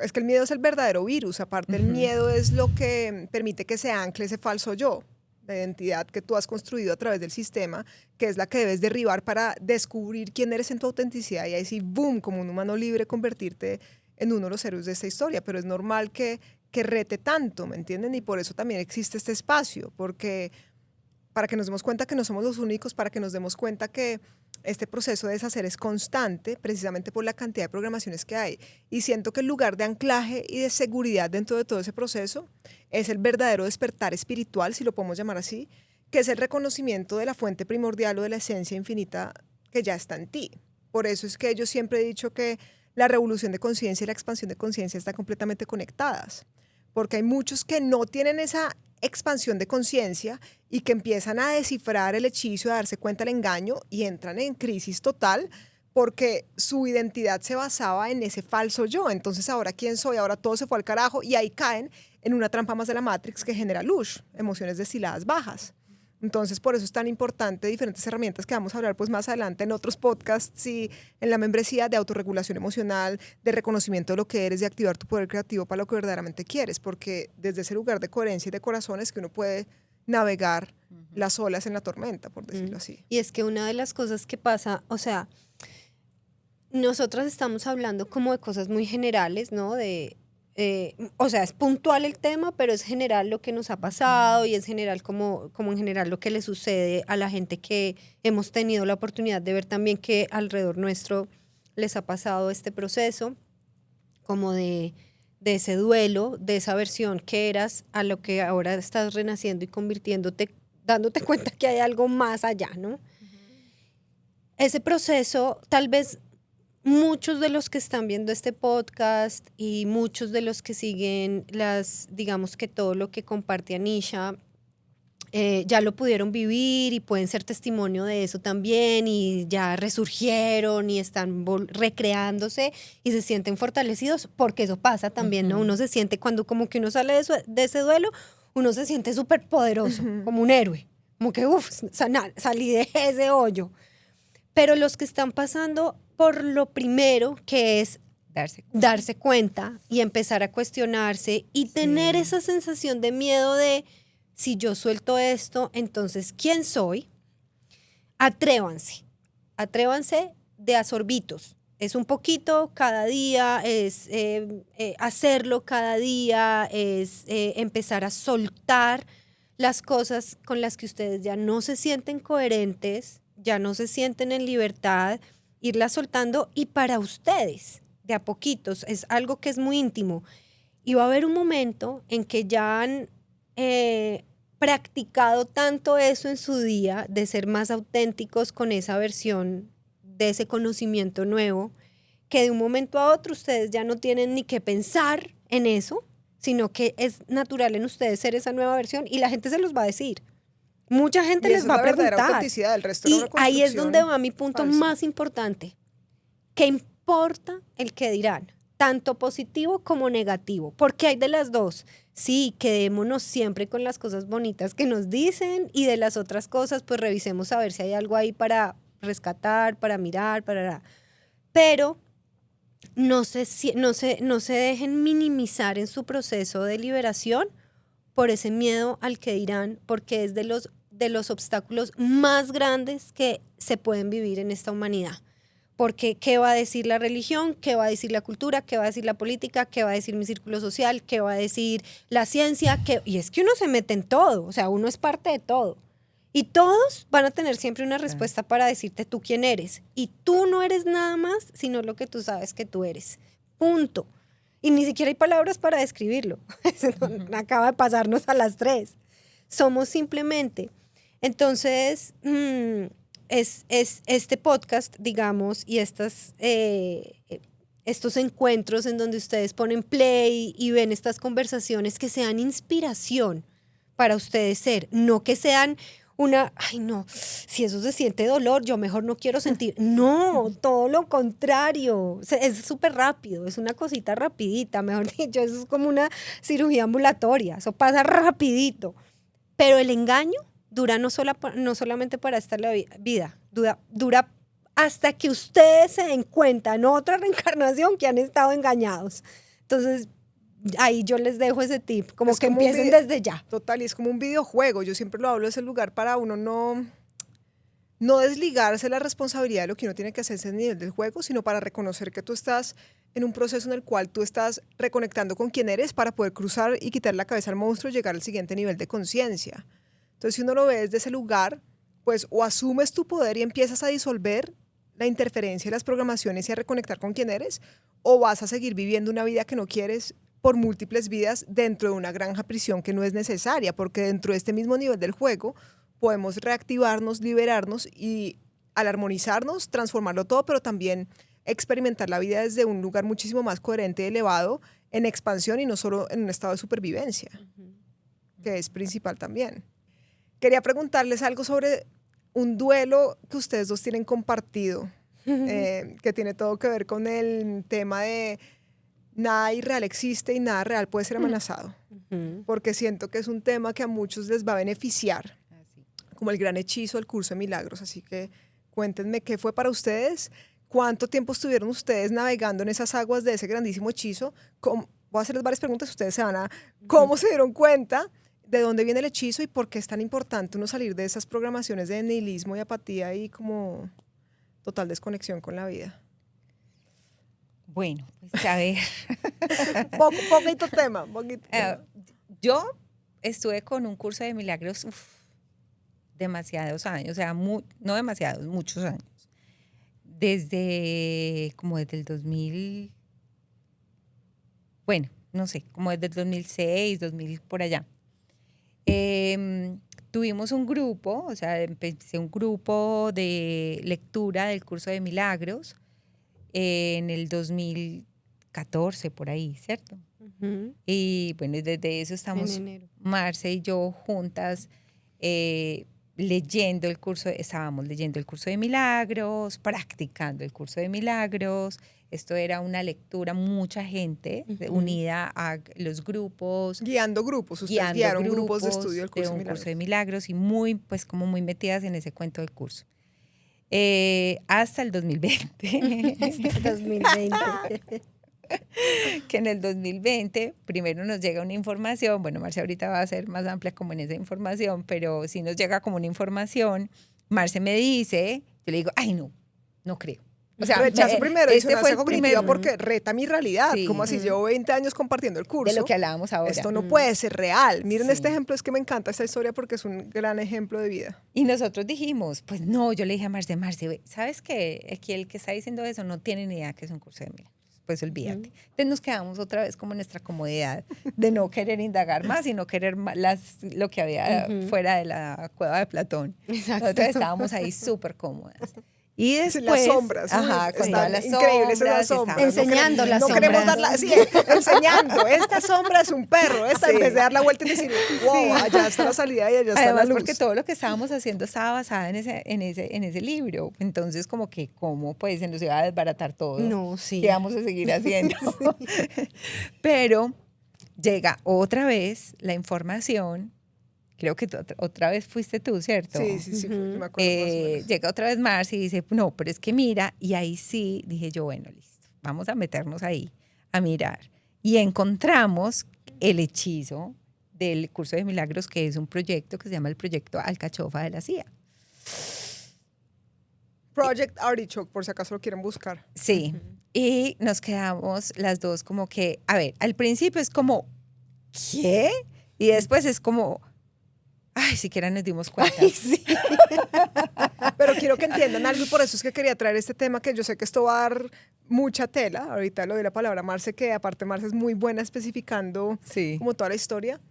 Es que el miedo es el verdadero virus. Aparte, el miedo es lo que permite que se ancle ese falso yo, la identidad que tú has construido a través del sistema, que es la que debes derribar para descubrir quién eres en tu autenticidad y ahí sí, boom, como un humano libre, convertirte en uno de los héroes de esta historia. Pero es normal que rete tanto, ¿me entienden? Y por eso también existe este espacio, porque para que nos demos cuenta que no somos los únicos, para que nos demos cuenta que este proceso de deshacer es constante, precisamente por la cantidad de programaciones que hay. Y siento que el lugar de anclaje y de seguridad dentro de todo ese proceso es el verdadero despertar espiritual, si lo podemos llamar así, que es el reconocimiento de la fuente primordial o de la esencia infinita que ya está en ti. Por eso es que yo siempre he dicho que la revolución de conciencia y la expansión de conciencia están completamente conectadas, porque hay muchos que no tienen esa expansión de conciencia y que empiezan a descifrar el hechizo, a darse cuenta del engaño y entran en crisis total porque su identidad se basaba en ese falso yo. Entonces, ¿ahora quién soy? Ahora todo se fue al carajo y ahí caen en una trampa más de la Matrix que genera luz, emociones destiladas bajas. Entonces, por eso es tan importante diferentes herramientas que vamos a hablar pues más adelante en otros podcasts y en la membresía de autorregulación emocional, de reconocimiento de lo que eres, de activar tu poder creativo para lo que verdaderamente quieres, porque desde ese lugar de coherencia y de corazón es que uno puede navegar las olas en la tormenta, por decirlo así. Y es que una de las cosas que pasa, o sea, nosotras estamos hablando como de cosas muy generales, ¿no? O sea, es puntual el tema, pero es general lo que nos ha pasado y es general como en general lo que le sucede a la gente que hemos tenido la oportunidad de ver también que alrededor nuestro les ha pasado este proceso, como de ese duelo, de esa versión que eras a lo que ahora estás renaciendo y convirtiéndote, dándote cuenta que hay algo más allá, ¿no? Ese proceso, tal vez muchos de los que están viendo este podcast y muchos de los que siguen digamos que todo lo que comparte Anisha, ya lo pudieron vivir y pueden ser testimonio de eso también y ya resurgieron y están recreándose y se sienten fortalecidos porque eso pasa también, ¿no? Uno se siente cuando como que uno sale de ese duelo, uno se siente súper poderoso, como un héroe, como que salí de ese hoyo. Pero los que están pasando por lo primero, que es darse cuenta y empezar a cuestionarse y tener esa sensación de miedo de si yo suelto esto, entonces ¿quién soy? Atrévanse de a sorbitos. Es un poquito cada día, es hacerlo cada día, es empezar a soltar las cosas con las que ustedes ya no se sienten coherentes, ya no se sienten en libertad, irlas soltando y para ustedes, de a poquitos, es algo que es muy íntimo. Y va a haber un momento en que ya han practicado tanto eso en su día, de ser más auténticos con esa versión de ese conocimiento nuevo, que de un momento a otro ustedes ya no tienen ni que pensar en eso, sino que es natural en ustedes ser esa nueva versión y la gente se los va a decir. Mucha gente les va a preguntar. El resto era Y una ahí es donde construcción va mi punto falsa. más importante. ¿Qué importa el que dirán? Tanto positivo como negativo. Porque hay de las dos. Sí, quedémonos siempre con las cosas bonitas que nos dicen y de las otras cosas, pues revisemos a ver si hay algo ahí para rescatar, para mirar, para... Pero no se dejen minimizar en su proceso de liberación por ese miedo al que dirán, porque es de los obstáculos más grandes que se pueden vivir en esta humanidad. Porque ¿qué va a decir la religión? ¿Qué va a decir la cultura? ¿Qué va a decir la política? ¿Qué va a decir mi círculo social? ¿Qué va a decir la ciencia? Y es que uno se mete en todo, o sea, uno es parte de todo. Y todos van a tener siempre una respuesta para decirte tú quién eres. Y tú no eres nada más, sino lo que tú sabes que tú eres. Punto. Y ni siquiera hay palabras para describirlo. Acaba de pasarnos a las 3. Somos simplemente. Entonces, es este podcast, digamos, y estos encuentros en donde ustedes ponen play y ven estas conversaciones que sean inspiración para ustedes ser, no que sean ay no, si eso se siente dolor, yo mejor no quiero sentir. No, todo lo contrario. Es súper rápido, es una cosita rapidita, mejor dicho, eso es como una cirugía ambulatoria, eso pasa rapidito. Pero el engaño dura no solamente para esta vida, dura hasta que ustedes se den cuenta en otra reencarnación que han estado engañados. Entonces, ahí yo les dejo ese tip, como que empiecen desde ya. Total, y es como un videojuego. Yo siempre lo hablo de ese lugar para uno no desligarse la responsabilidad de lo que uno tiene que hacer a nivel del juego, sino para reconocer que tú estás en un proceso en el cual tú estás reconectando con quién eres para poder cruzar y quitar la cabeza al monstruo y llegar al siguiente nivel de conciencia. Entonces, si uno lo ve desde ese lugar, pues o asumes tu poder y empiezas a disolver la interferencia y las programaciones y a reconectar con quién eres, o vas a seguir viviendo una vida que no quieres por múltiples vidas dentro de una granja prisión que no es necesaria, porque dentro de este mismo nivel del juego podemos reactivarnos, liberarnos y al armonizarnos, transformarlo todo, pero también experimentar la vida desde un lugar muchísimo más coherente y elevado, en expansión y no solo en un estado de supervivencia, que es principal también. Quería preguntarles algo sobre un duelo que ustedes dos tienen compartido, que tiene todo que ver con el tema de nada irreal existe y nada real puede ser amenazado, porque siento que es un tema que a muchos les va a beneficiar, como el gran hechizo del curso de milagros. Así que cuéntenme qué fue para ustedes, cuánto tiempo estuvieron ustedes navegando en esas aguas de ese grandísimo hechizo. Voy a hacerles varias preguntas, ustedes se van a... ¿Cómo se dieron cuenta de dónde viene el hechizo y por qué es tan importante uno salir de esas programaciones de nihilismo y apatía y como total desconexión con la vida? Bueno, pues a ver. Poquito tema. Yo estuve con un curso de milagros demasiados años, o sea, no demasiados, muchos años. Desde el 2000, bueno, no sé, como desde el 2006, 2000, por allá. Tuvimos un grupo, o sea, empecé un grupo de lectura del curso de milagros en el 2014, por ahí, ¿cierto? Y bueno, desde eso estamos, Marce y yo juntas, estábamos leyendo el curso de milagros, practicando el curso de milagros. Esto era una lectura, mucha gente unida a los grupos. Guiando grupos, ustedes guiaron grupos de estudio del curso de milagros y muy metidas en ese cuento del curso. Hasta el 2020. Hasta el 2020. Que en el 2020 primero nos llega una información, bueno, Marce ahorita va a ser más amplia como en esa información, pero si nos llega como una información, Marce me dice, yo le digo, ay no creo. O sea, rechazo primero, fue el primero porque reta mi realidad, sí. Como así, llevo 20 años compartiendo el curso. De lo que hablábamos ahora. Esto no puede ser real. Miren este ejemplo, es que me encanta esta historia porque es un gran ejemplo de vida. Y nosotros dijimos, pues no, yo le dije a Marce, ¿sabes qué? Aquí el que está diciendo eso no tiene ni idea que es un curso de milagros. después olvídate. Entonces nos quedamos otra vez como en nuestra comodidad de no querer indagar más y no querer lo que había fuera de la cueva de Platón. Exacto. Nosotros estábamos ahí súper cómodas. Y después, las sombras, ajá, con todas las increíbles sombras, esas sombras. Enseñando las no sombras. queremos darla, sí, enseñando. Esta sombra es un perro. En vez de dar la vuelta y decir, wow, allá está la salida y allá está además la luz. porque todo lo que estábamos haciendo estaba basado en ese libro. Entonces, como que, ¿cómo pues se nos iba a desbaratar todo? No, sí. ¿Qué vamos a seguir haciendo? Pero llega otra vez la información. Creo que otra vez fuiste tú, ¿cierto? Sí, me acuerdo más o menos. Llega otra vez Marci y dice, no, pero es que mira, y ahí sí dije yo, bueno, listo, vamos a meternos ahí a mirar. Y encontramos el hechizo del curso de milagros, que es un proyecto que se llama el proyecto Alcachofa de la CIA. Project Artichoke, por si acaso lo quieren buscar. Sí, y nos quedamos las dos como que, a ver, al principio es como, ¿qué? Y después es como, ay, siquiera nos dimos cuenta. Ay, sí. Pero quiero que entiendan algo y por eso es que quería traer este tema, que yo sé que esto va a dar mucha tela. Ahorita le doy la palabra a Marce, que aparte Marce es muy buena especificando Sí. como toda la historia.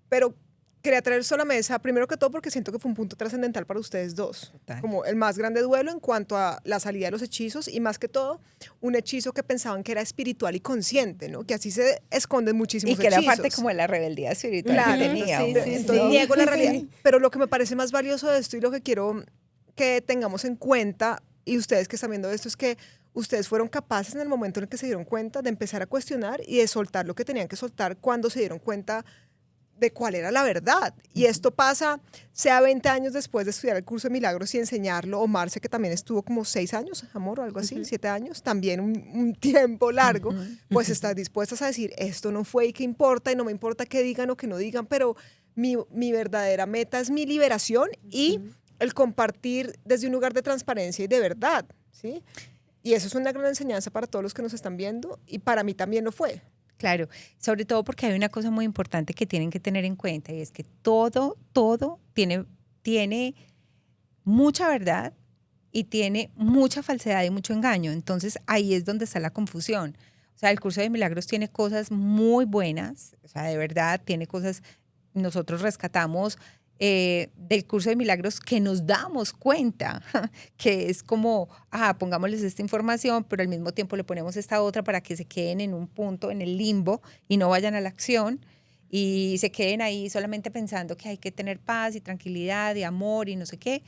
Pero quería traer esto a la mesa, primero que todo porque siento que fue un punto trascendental para ustedes dos. Total. Como el más grande duelo en cuanto a la salida de los hechizos y más que todo, un hechizo que pensaban que era espiritual y consciente, ¿no? Que así se esconden muchísimos Y que hechizos. era parte como de la rebeldía espiritual Claro, que tenía. sí, hombre. Entonces sí. niego la Sí. realidad. Pero lo que me parece más valioso de esto y lo que quiero que tengamos en cuenta, y ustedes que están viendo esto, es que ustedes fueron capaces en el momento en el que se dieron cuenta de empezar a cuestionar y de soltar lo que tenían que soltar cuando se dieron cuenta de cuál era la verdad. Y esto pasa, sea 20 años después de estudiar el curso de milagros y enseñarlo, o Marce, que también estuvo como 6 años, amor, o algo así, 7 años, también un tiempo largo, pues estás dispuestas a decir, esto no fue y qué importa, y no me importa que digan o que no digan, pero mi verdadera meta es mi liberación y el compartir desde un lugar de transparencia y de verdad, ¿sí? Y eso es una gran enseñanza para todos los que nos están viendo, y para mí también lo fue. Claro, sobre todo porque hay una cosa muy importante que tienen que tener en cuenta y es que todo tiene mucha verdad y tiene mucha falsedad y mucho engaño. Entonces ahí es donde está la confusión. O sea, el curso de milagros tiene cosas muy buenas, o sea, de verdad tiene cosas, nosotros rescatamos del curso de milagros que nos damos cuenta, que es como, pongámosles esta información, pero al mismo tiempo le ponemos esta otra para que se queden en un punto, en el limbo, y no vayan a la acción, y se queden ahí solamente pensando que hay que tener paz y tranquilidad y amor y no sé qué,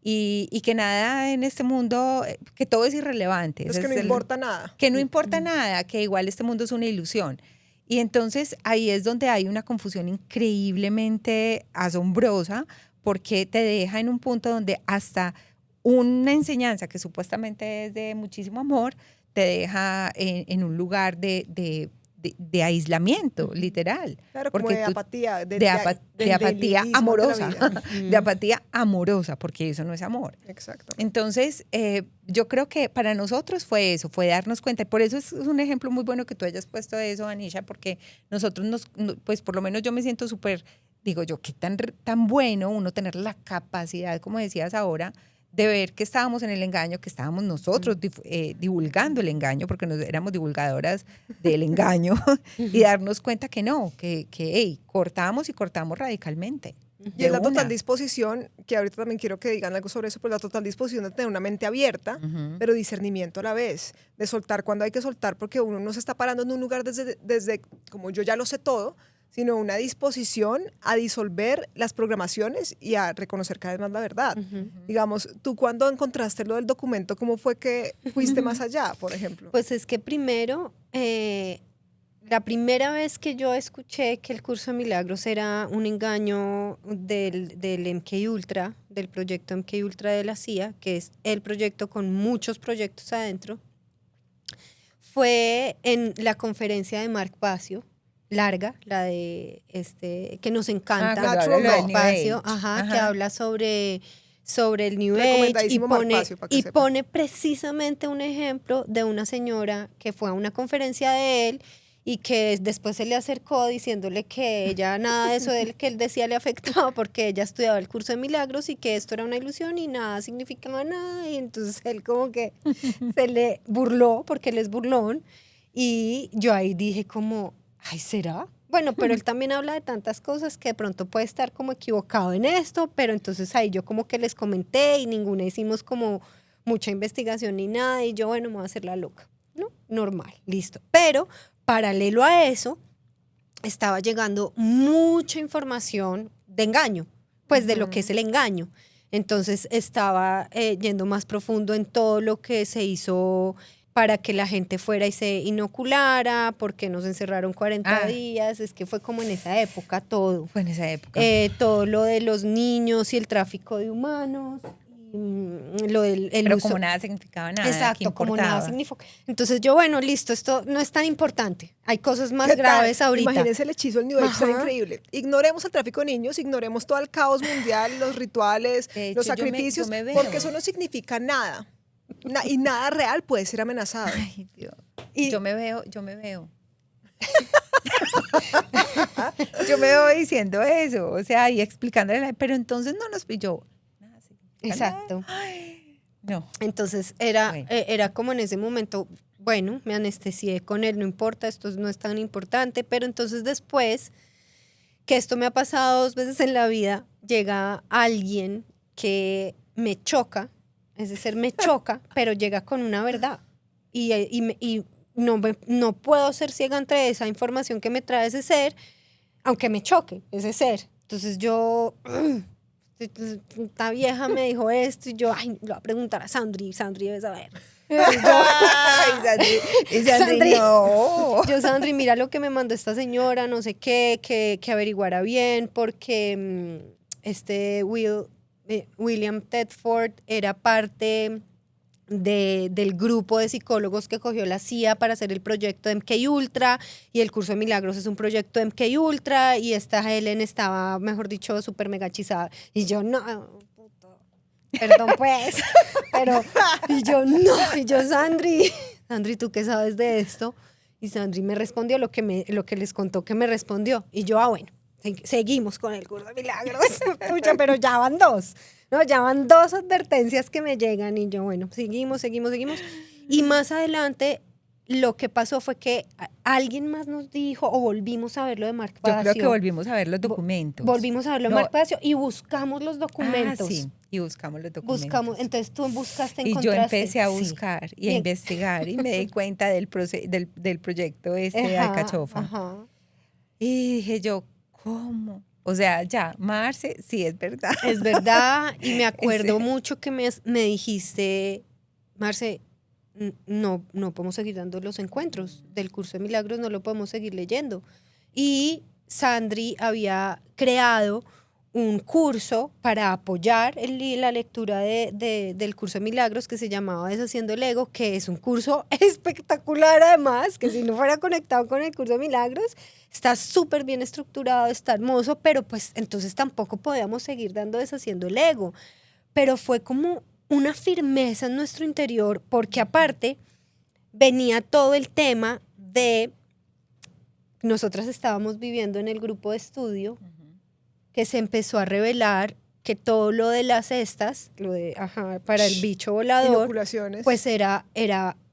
y que nada en este mundo, que todo es irrelevante. Es que no importa nada. Que no importa nada, que igual este mundo es una ilusión. Y entonces ahí es donde hay una confusión increíblemente asombrosa porque te deja en un punto donde hasta una enseñanza que supuestamente es de muchísimo amor te deja en un lugar de aislamiento, literal. Claro, como de apatía. De apatía amorosa. De De apatía amorosa, porque eso no es amor. Exacto. Entonces, yo creo que para nosotros fue eso, fue darnos cuenta. Y por eso es un ejemplo muy bueno que tú hayas puesto eso, Anisha, porque nosotros, pues por lo menos yo me siento súper, digo yo, qué tan bueno uno tener la capacidad, como decías ahora, de ver que estábamos en el engaño, que estábamos nosotros divulgando el engaño, porque éramos divulgadoras del engaño, y darnos cuenta que no, que cortamos y cortamos radicalmente. Y es la total disposición, que ahorita también quiero que digan algo sobre eso, pues la total disposición de tener una mente abierta, pero discernimiento a la vez, de soltar cuando hay que soltar, porque uno no se está parando en un lugar desde como yo ya lo sé todo, sino una disposición a disolver las programaciones y a reconocer cada vez más la verdad. Digamos, tú cuando encontraste lo del documento, ¿cómo fue que fuiste más allá, por ejemplo? Pues es que primero, la primera vez que yo escuché que el curso de milagros era un engaño del MK Ultra, del proyecto MK Ultra de la CIA, que es el proyecto con muchos proyectos adentro, fue en la conferencia de Mark Passio, larga, la de que nos encanta, Mark Passio, que habla sobre el New Age y pone precisamente un ejemplo de una señora que fue a una conferencia de él y que después se le acercó diciéndole que ella nada de eso que él decía le afectaba porque ella estudiaba el curso de milagros y que esto era una ilusión y nada significaba nada, y entonces él como que se le burló porque él es burlón. Y yo ahí dije como, ay, ¿será? Bueno, pero él también habla de tantas cosas que de pronto puede estar como equivocado en esto, pero entonces ahí yo como que les comenté y ninguna hicimos como mucha investigación ni nada y yo, bueno, me voy a hacer la loca, ¿no? Normal, listo. Pero paralelo a eso, estaba llegando mucha información de engaño, pues de lo que es el engaño. Entonces estaba yendo más profundo en todo lo que se hizo para que la gente fuera y se inoculara, porque nos encerraron 40 días, es que fue como en esa época todo. Fue en esa época. Todo lo de los niños y el tráfico de humanos, lo del el Pero uso. como nada significaba nada. Exacto, como nada importaba. significa. Entonces yo, bueno, listo, esto no es tan importante. Hay cosas más ¿Qué tal? graves ahorita. Imagínense el hechizo, el New Age está Ajá. increíble. Ignoremos el tráfico de niños, ignoremos todo el caos mundial, los rituales, De hecho, los yo me sacrificios, veo. porque eso no significa nada. Y nada real puede ser amenazado. Ay, Dios. Y- Yo me veo. Yo me veo diciendo eso, o sea, y explicándole, pero entonces no nos pilló. Nada significa nada. Exacto. No. Entonces era, Bueno. era como en ese momento, bueno, me anestesié con él, no importa, esto no es tan importante, pero entonces después, que esto me ha pasado 2 veces en la vida, llega alguien que me choca, es decir, me choca, pero llega con una verdad. Y no puedo ser ciega ante esa información que me trae ese ser, aunque me choque ese ser. Entonces yo, esta vieja me dijo esto y yo, ay, lo voy a preguntar a Sandri debe saber. Ay, Sandri, Sandri. no. Yo, Sandri, mira lo que me mandó esta señora, no sé qué, que averiguara bien, porque William Tedford era parte del grupo de psicólogos que cogió la CIA para hacer el proyecto MK Ultra, y el curso de milagros es un proyecto MK Ultra, y esta Helen estaba, mejor dicho, súper mega hechizada. Y yo, no, puto, perdón pues, pero, y yo, no, y yo, Sandri, ¿tú qué sabes de esto? Y Sandri me respondió lo que les contó que me respondió. Y yo, bueno, seguimos con el curso de milagros. Pucha, pero ya van 2. No, ya van 2 advertencias que me llegan y yo, bueno, seguimos. Y más adelante lo que pasó fue que alguien más nos dijo o volvimos a ver lo de Mark Yo Palacio. creo que volvimos a ver los documentos. Volvimos a ver lo de No. Mark Palacio y buscamos los documentos. Sí, y buscamos los documentos. Entonces tú buscaste, Y yo encontraste. empecé a Sí. buscar y a Bien. investigar y me di cuenta del proyecto de Ajá, Alcachofa. ajá. Y dije yo, ¿cómo? O sea, ya, Marce, sí, es verdad. Es verdad, y me acuerdo Sí. mucho que me dijiste, Marce, no podemos seguir dando los encuentros del curso de milagros, no lo podemos seguir leyendo. Y Sandri había creado un curso para apoyar la lectura del curso de milagros que se llamaba Deshaciendo el Ego, que es un curso espectacular además, que si no fuera conectado con el curso de milagros, está súper bien estructurado, está hermoso, pero pues entonces tampoco podíamos seguir dando Deshaciendo el Ego. Pero fue como una firmeza en nuestro interior, porque aparte venía todo el tema de, nosotras estábamos viviendo en el grupo de estudio, que se empezó a revelar que todo lo de las cestas, para el bicho volador, Inoculaciones. pues era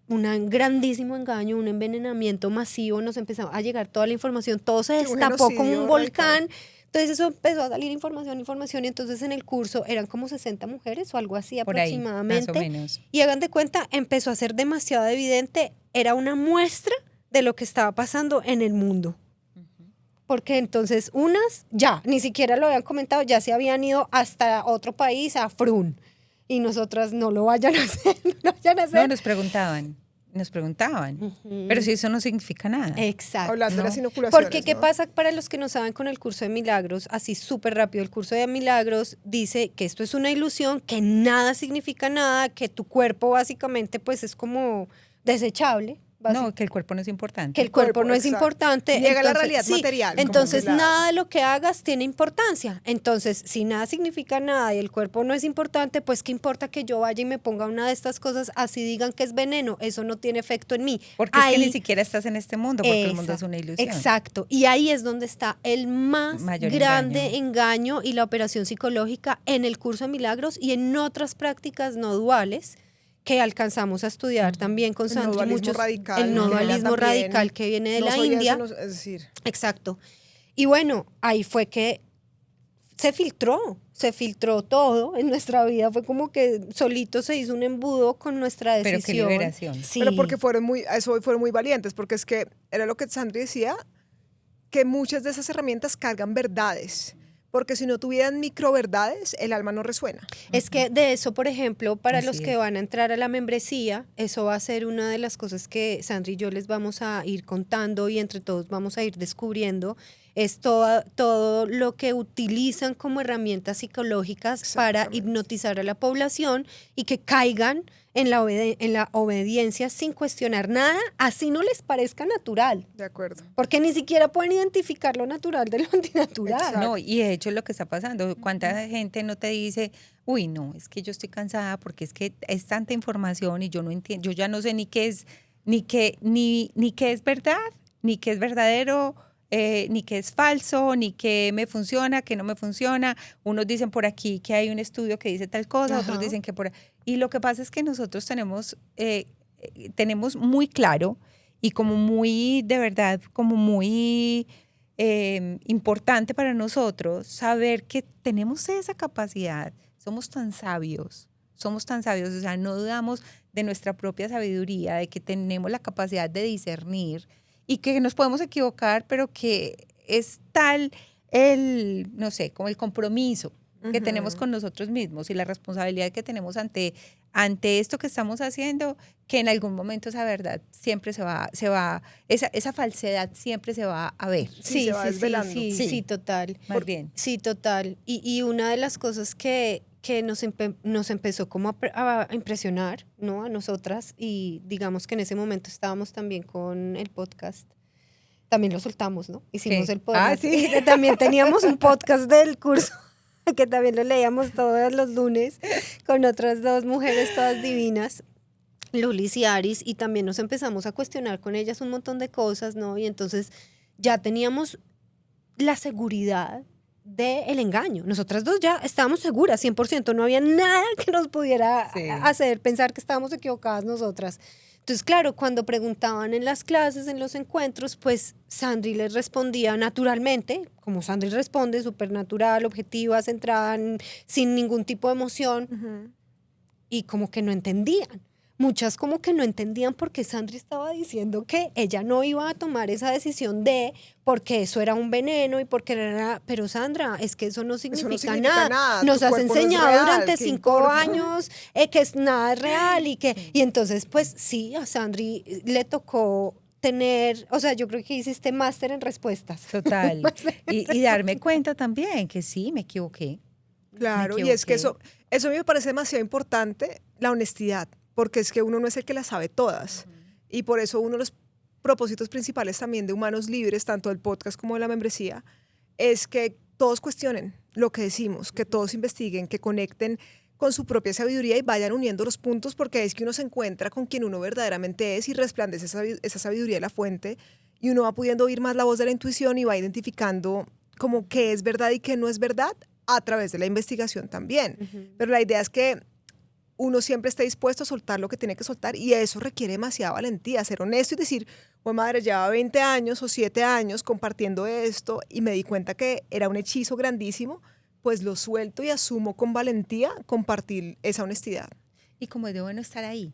un grandísimo engaño, un envenenamiento masivo, nos empezó a llegar toda la información, todo se Sí, un destapó como genocidio un volcán. radical. Entonces eso empezó a salir información, y entonces en el curso eran como 60 mujeres o algo así Por ahí, aproximadamente. más o menos. Y hagan de cuenta, empezó a ser demasiado evidente, era una muestra de lo que estaba pasando en el mundo. Porque entonces unas ya, ni siquiera lo habían comentado, ya se habían ido hasta otro país, a Frun. Y nosotras no lo vayan a hacer, no lo vayan a hacer. No, nos preguntaban. Pero si eso no significa nada. Exacto. Hablando de ¿no? las inoculaciones. Porque, ¿qué ¿no? pasa para los que no saben con el curso de milagros? Así súper rápido, el curso de milagros dice que esto es una ilusión, que nada significa nada, que tu cuerpo básicamente pues es como desechable. No, que el cuerpo no es importante. Que el cuerpo cuerpo, no es exacto. importante. Niega la realidad material, como Entonces, la- nada de lo que hagas tiene importancia. Entonces, si nada significa nada y el cuerpo no es importante, pues qué importa que yo vaya y me ponga una de estas cosas, así digan que es veneno, eso no tiene efecto en mí. Porque es que Ahí- ni siquiera estás en este mundo, porque el mundo es una ilusión. Exacto. Y ahí es donde está el más Mayor grande engaño y la operación psicológica en el curso de milagros y en otras prácticas no duales que alcanzamos a estudiar también con El Sandri, nodualismo muchos, radical, el que nodualismo también, radical que viene de no la soy India. eso, es decir, Exacto. Y bueno, ahí fue que se filtró todo en nuestra vida, fue como que solito se hizo un embudo con nuestra Pero qué decisión. liberación. Sí. pero porque fueron muy valientes, porque es que era lo que Sandri decía, que muchas de esas herramientas cargan verdades, porque si no tuvieran microverdades, el alma no resuena. Es que de eso, por ejemplo, para Así los que es. van a entrar a la membresía, eso va a ser una de las cosas que Sandra y yo les vamos a ir contando y entre todos vamos a ir descubriendo, es todo lo que utilizan como herramientas psicológicas para Exactamente. hipnotizar a la población y que caigan en la obediencia sin cuestionar nada, así no les parezca natural. De acuerdo. Porque ni siquiera pueden identificar lo natural de lo antinatural. Exacto. No, y de hecho es lo que está pasando. ¿Cuánta gente no te dice, uy, no, es que yo estoy cansada porque es que es tanta información y yo no entiendo, yo ya no sé ni qué es, ni qué es verdad, ni qué es verdadero, ni qué es falso, ni qué me funciona, qué no me funciona. Unos dicen por aquí que hay un estudio que dice tal cosa, otros Ajá. dicen que por... Y lo que pasa es que nosotros tenemos muy claro y como muy, de verdad, como muy importante para nosotros saber que tenemos esa capacidad, somos tan sabios, o sea, no dudamos de nuestra propia sabiduría, de que tenemos la capacidad de discernir y que nos podemos equivocar, pero que es tal no sé, como el compromiso que tenemos con nosotros mismos y la responsabilidad que tenemos ante esto que estamos haciendo, que en algún momento esa verdad siempre esa falsedad siempre se va a ver. Sí, se va desvelando. Sí, total. Más bien. Sí, total. Y una de las cosas que nos empezó como a impresionar, ¿no? A nosotras, y digamos que en ese momento estábamos también con el podcast. También lo soltamos, ¿no? Hicimos ¿Qué? el podcast. Ah, sí. Y también teníamos un podcast del curso que también lo leíamos todos los lunes con otras dos mujeres todas divinas, Lulis y Aris, y también nos empezamos a cuestionar con ellas un montón de cosas, ¿no? Y entonces ya teníamos la seguridad del engaño. Nosotras dos ya estábamos seguras, 100%, no había nada que nos pudiera Sí. hacer pensar que estábamos equivocadas nosotras. Entonces, claro, cuando preguntaban en las clases, en los encuentros, pues Sandri les respondía naturalmente, como Sandri responde, súper natural, objetiva, centrada, sin ningún tipo de emoción, y como que no entendían. Muchas como que no entendían por qué Sandri estaba diciendo que ella no iba a tomar esa decisión porque eso era un veneno y porque era... Pero Sandra, es que eso no significa nada. Nos tu has cuerpo no es enseñado real, durante ¿qué 5 importa? años que nada es real y entonces pues sí, a Sandri le tocó tener, o sea, yo creo que hiciste máster en respuestas. Total. Y darme cuenta también que sí, me equivoqué. Claro, Me y es que equivoqué. eso a mí me parece demasiado importante, la honestidad, porque es que uno no es el que las sabe todas. Y por eso uno de los propósitos principales también de Humanos Libres, tanto del podcast como de la membresía, es que todos cuestionen lo que decimos, que todos investiguen, que conecten con su propia sabiduría y vayan uniendo los puntos, porque es que uno se encuentra con quien uno verdaderamente es y resplandece esa sabiduría de la fuente y uno va pudiendo oír más la voz de la intuición y va identificando como qué es verdad y qué no es verdad a través de la investigación también. Pero la idea es que uno siempre esté dispuesto a soltar lo que tiene que soltar y eso requiere demasiada valentía, ser honesto y decir, pues madre, llevaba 20 años o 7 años compartiendo esto y me di cuenta que era un hechizo grandísimo, pues lo suelto y asumo con valentía compartir esa honestidad. Y como es de bueno estar ahí,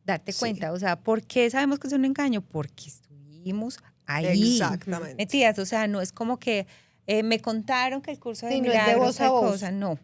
darte Sí. cuenta, o sea, ¿por qué sabemos que es un engaño? Porque estuvimos ahí. Exactamente. Mentiras, o sea, no es como que me contaron que el curso de Sí, no es de milagros voz a tal voz. cosa, no.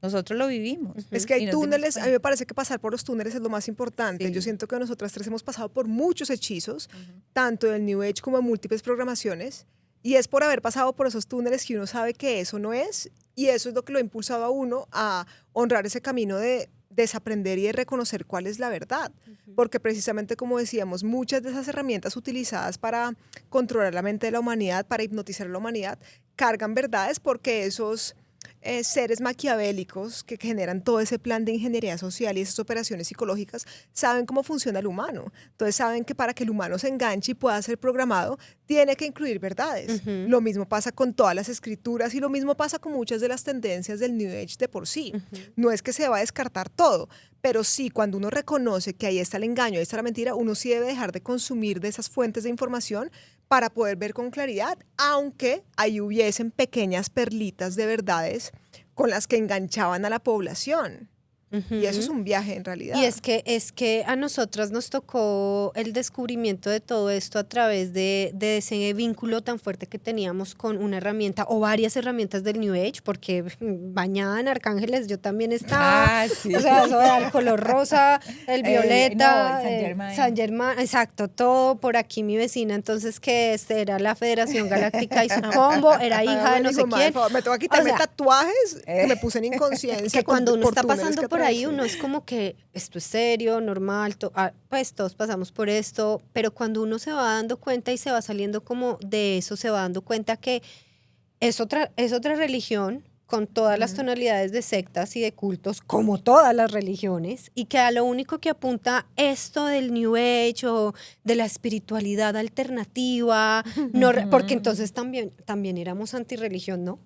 Nosotros lo vivimos. Es que hay y nos dimos túneles, a mí cuenta. me parece que pasar por los túneles es lo más importante. Sí. Yo siento que nosotras tres hemos pasado por muchos hechizos, tanto del New Age como de múltiples programaciones, y es por haber pasado por esos túneles que uno sabe que eso no es, y eso es lo que lo ha impulsado a uno a honrar ese camino de desaprender y de reconocer cuál es la verdad. Porque precisamente, como decíamos, muchas de esas herramientas utilizadas para controlar la mente de la humanidad, para hipnotizar a la humanidad, cargan verdades porque esos seres maquiavélicos que generan todo ese plan de ingeniería social y esas operaciones psicológicas saben cómo funciona el humano. Entonces saben que para que el humano se enganche y pueda ser programado, tiene que incluir verdades. Lo mismo pasa con todas las escrituras y lo mismo pasa con muchas de las tendencias del New Age de por sí. No es que se va a descartar todo, pero sí, cuando uno reconoce que ahí está el engaño, ahí está la mentira, uno sí debe dejar de consumir de esas fuentes de información para poder ver con claridad, aunque ahí hubiesen pequeñas perlitas de verdades con las que enganchaban a la población. Y eso es un viaje en realidad. Y es que a nosotras nos tocó el descubrimiento de todo esto a través de ese vínculo tan fuerte que teníamos con una herramienta o varias herramientas del New Age, porque bañada en arcángeles yo también estaba. Sí. O sea, eso era el color rosa, el violeta, el San Germán, exacto, todo por aquí mi vecina, entonces que era la Federación Galáctica y su combo, era hija de no sé quién. Me tengo que quitarme tatuajes que me puse en inconsciencia. Que cuando uno está túneles pasando que por ahí, atravesé. uno es como que esto es serio, normal, pues todos pasamos por esto, pero cuando uno se va dando cuenta y se va saliendo como de eso, se va dando cuenta que es otra religión con todas las tonalidades de sectas y de cultos, como todas las religiones, y que a lo único que apunta esto del New Age o de la espiritualidad alternativa, porque entonces también éramos antirreligión, ¿no?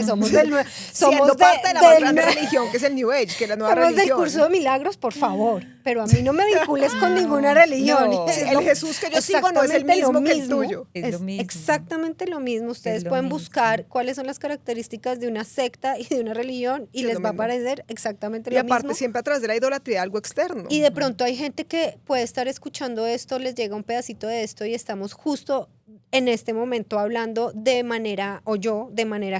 Somos Siendo parte de la más grande religión que es el New Age, que es la nueva somos religión. del curso de milagros, por favor, pero a mí no me vincules con ninguna religión. no. Es El Jesús que yo sigo no es el exactamente lo mismo que el tuyo. Es lo mismo. Exactamente lo mismo. Ustedes lo pueden mismo. buscar cuáles son las características de una secta y de una religión y Sí, es les lo va a mismo. parecer exactamente Y lo aparte mismo. siempre a través de la idolatría algo externo. Y de pronto hay gente que puede estar escuchando esto, les llega un pedacito de esto y estamos justo en este momento hablando de manera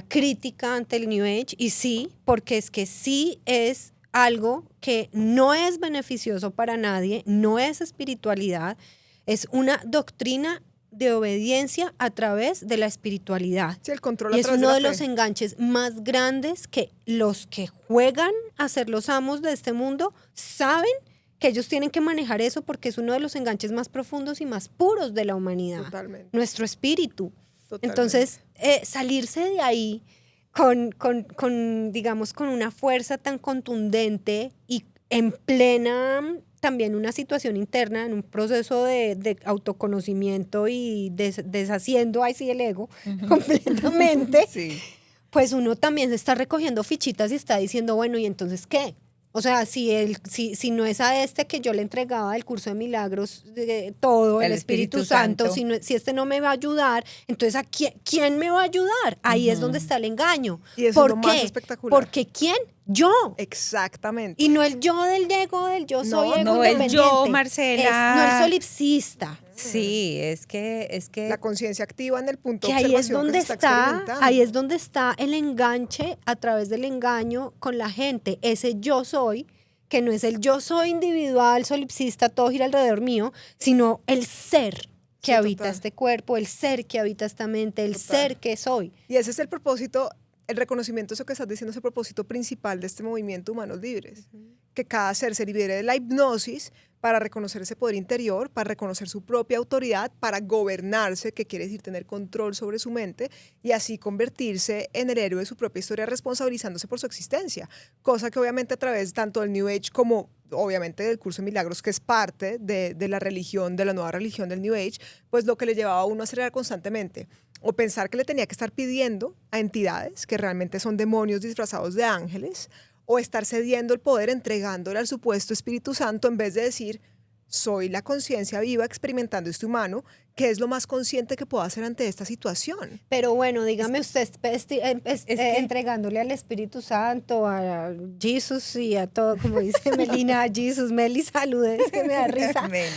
crítica ante el New Age, y sí, porque es que sí es algo que no es beneficioso para nadie, no es espiritualidad, es una doctrina de obediencia a través de la espiritualidad. Sí, el control Y a es través uno de de la los fe. enganches más grandes que los que juegan a ser los amos de este mundo saben que ellos tienen que manejar eso, porque es uno de los enganches más profundos y más puros de la humanidad. Totalmente. Nuestro espíritu. Totalmente. Entonces, salirse de ahí digamos, con una fuerza tan contundente y en plena también una situación interna, en un proceso de autoconocimiento y deshaciendo ahí sí el ego completamente, Sí. pues uno también se está recogiendo fichitas y está diciendo, bueno, ¿y entonces qué? O sea, si no es a este que yo le entregaba el curso de milagros, todo, el Espíritu Santo, si este no me va a ayudar, entonces ¿a quién me va a ayudar? Ahí es donde está el engaño. Y eso ¿Por es lo qué? más espectacular. Porque ¿quién? Yo. Exactamente. Y no el yo del ego, del yo soy ego no el independiente. yo, Marcela. No el solipsista. Sí, es que La conciencia activa en el punto Que de ahí es observación donde que se está experimentando. ahí es donde está el enganche a través del engaño con la gente. Ese yo soy, que no es el yo soy individual, solipsista, todo gira alrededor mío, sino el ser que Sí, habita total. este cuerpo, el ser que habita esta mente, el Total. ser que soy. Y ese es el propósito, el reconocimiento de eso que estás diciendo, es el propósito principal de este movimiento Humanos Libres. Que cada ser se libere de la hipnosis para reconocer ese poder interior, para reconocer su propia autoridad, para gobernarse, que quiere decir tener control sobre su mente, y así convertirse en el héroe de su propia historia, responsabilizándose por su existencia. Cosa que obviamente a través tanto del New Age como obviamente del curso de milagros, que es parte de la religión, de la nueva religión del New Age, pues lo que le llevaba a uno a acelerar constantemente. O pensar que le tenía que estar pidiendo a entidades que realmente son demonios disfrazados de ángeles, o estar cediendo el poder, entregándole al supuesto Espíritu Santo, en vez de decir, soy la conciencia viva experimentando este humano, que es lo más consciente que puedo hacer ante esta situación. Pero bueno, dígame usted, entregándole al Espíritu Santo, a Jesús y a todo, como dice Melina, Jesús, Meli, saludes, que me da risa. Meli.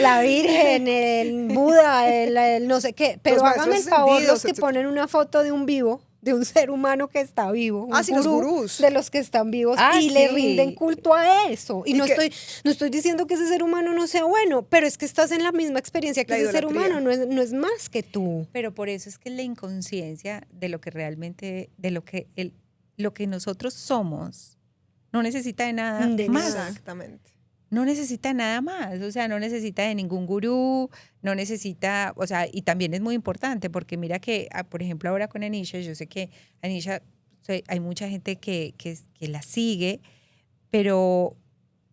La Virgen, el Buda, el no sé qué. Pero Los hágame el maestros favor, ascendidos, los que etcétera. ponen una foto de un vivo, de un ser humano que está vivo, un Sí, los gurú gurús. de los que están vivos, Ah, y le sí. rinden culto a eso. Y Y no que- estoy diciendo que ese ser humano no sea bueno, pero es que estás en la misma experiencia que La ese ser idolatría. humano, no es más que tú. Pero por eso es que la inconsciencia de lo que realmente, de lo que nosotros somos, no necesita de nada De más. nada. Exactamente. No necesita nada más, o sea, no necesita de ningún gurú, no necesita, y también es muy importante porque mira que, por ejemplo, ahora con Anisha, yo sé que Anisha sea, hay mucha gente que la sigue, pero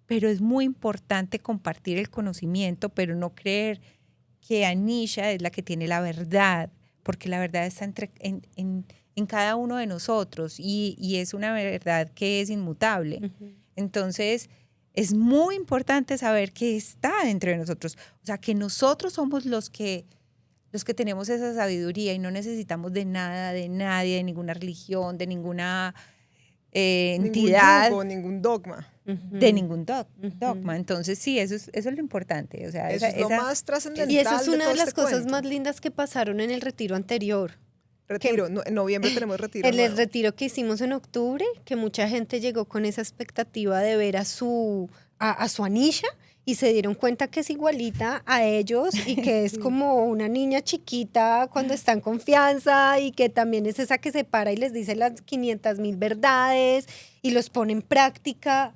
es muy importante compartir el conocimiento, pero no creer que Anisha es la que tiene la verdad, porque la verdad está en cada uno de nosotros y es una verdad que es inmutable. Ujú. Entonces, es muy importante saber que está dentro de nosotros. O sea, que nosotros somos los que tenemos esa sabiduría y no necesitamos de nada, de nadie, de ninguna religión, de ninguna Ningún entidad, yugo, ningún dogma. de ningún dogma. Ujú. Entonces, sí, eso es lo importante. O sea, Eso es lo más trascendental Y eso es de una todo de las este cosas cuento. más lindas que pasaron en el retiro anterior. Retiro, en noviembre tenemos retiro En el nuevo. retiro que hicimos en octubre, que mucha gente llegó con esa expectativa de ver a su Anisha y se dieron cuenta que es igualita a ellos y que es como una niña chiquita cuando está en confianza y que también es esa que se para y les dice las 500,000 verdades y los pone en práctica.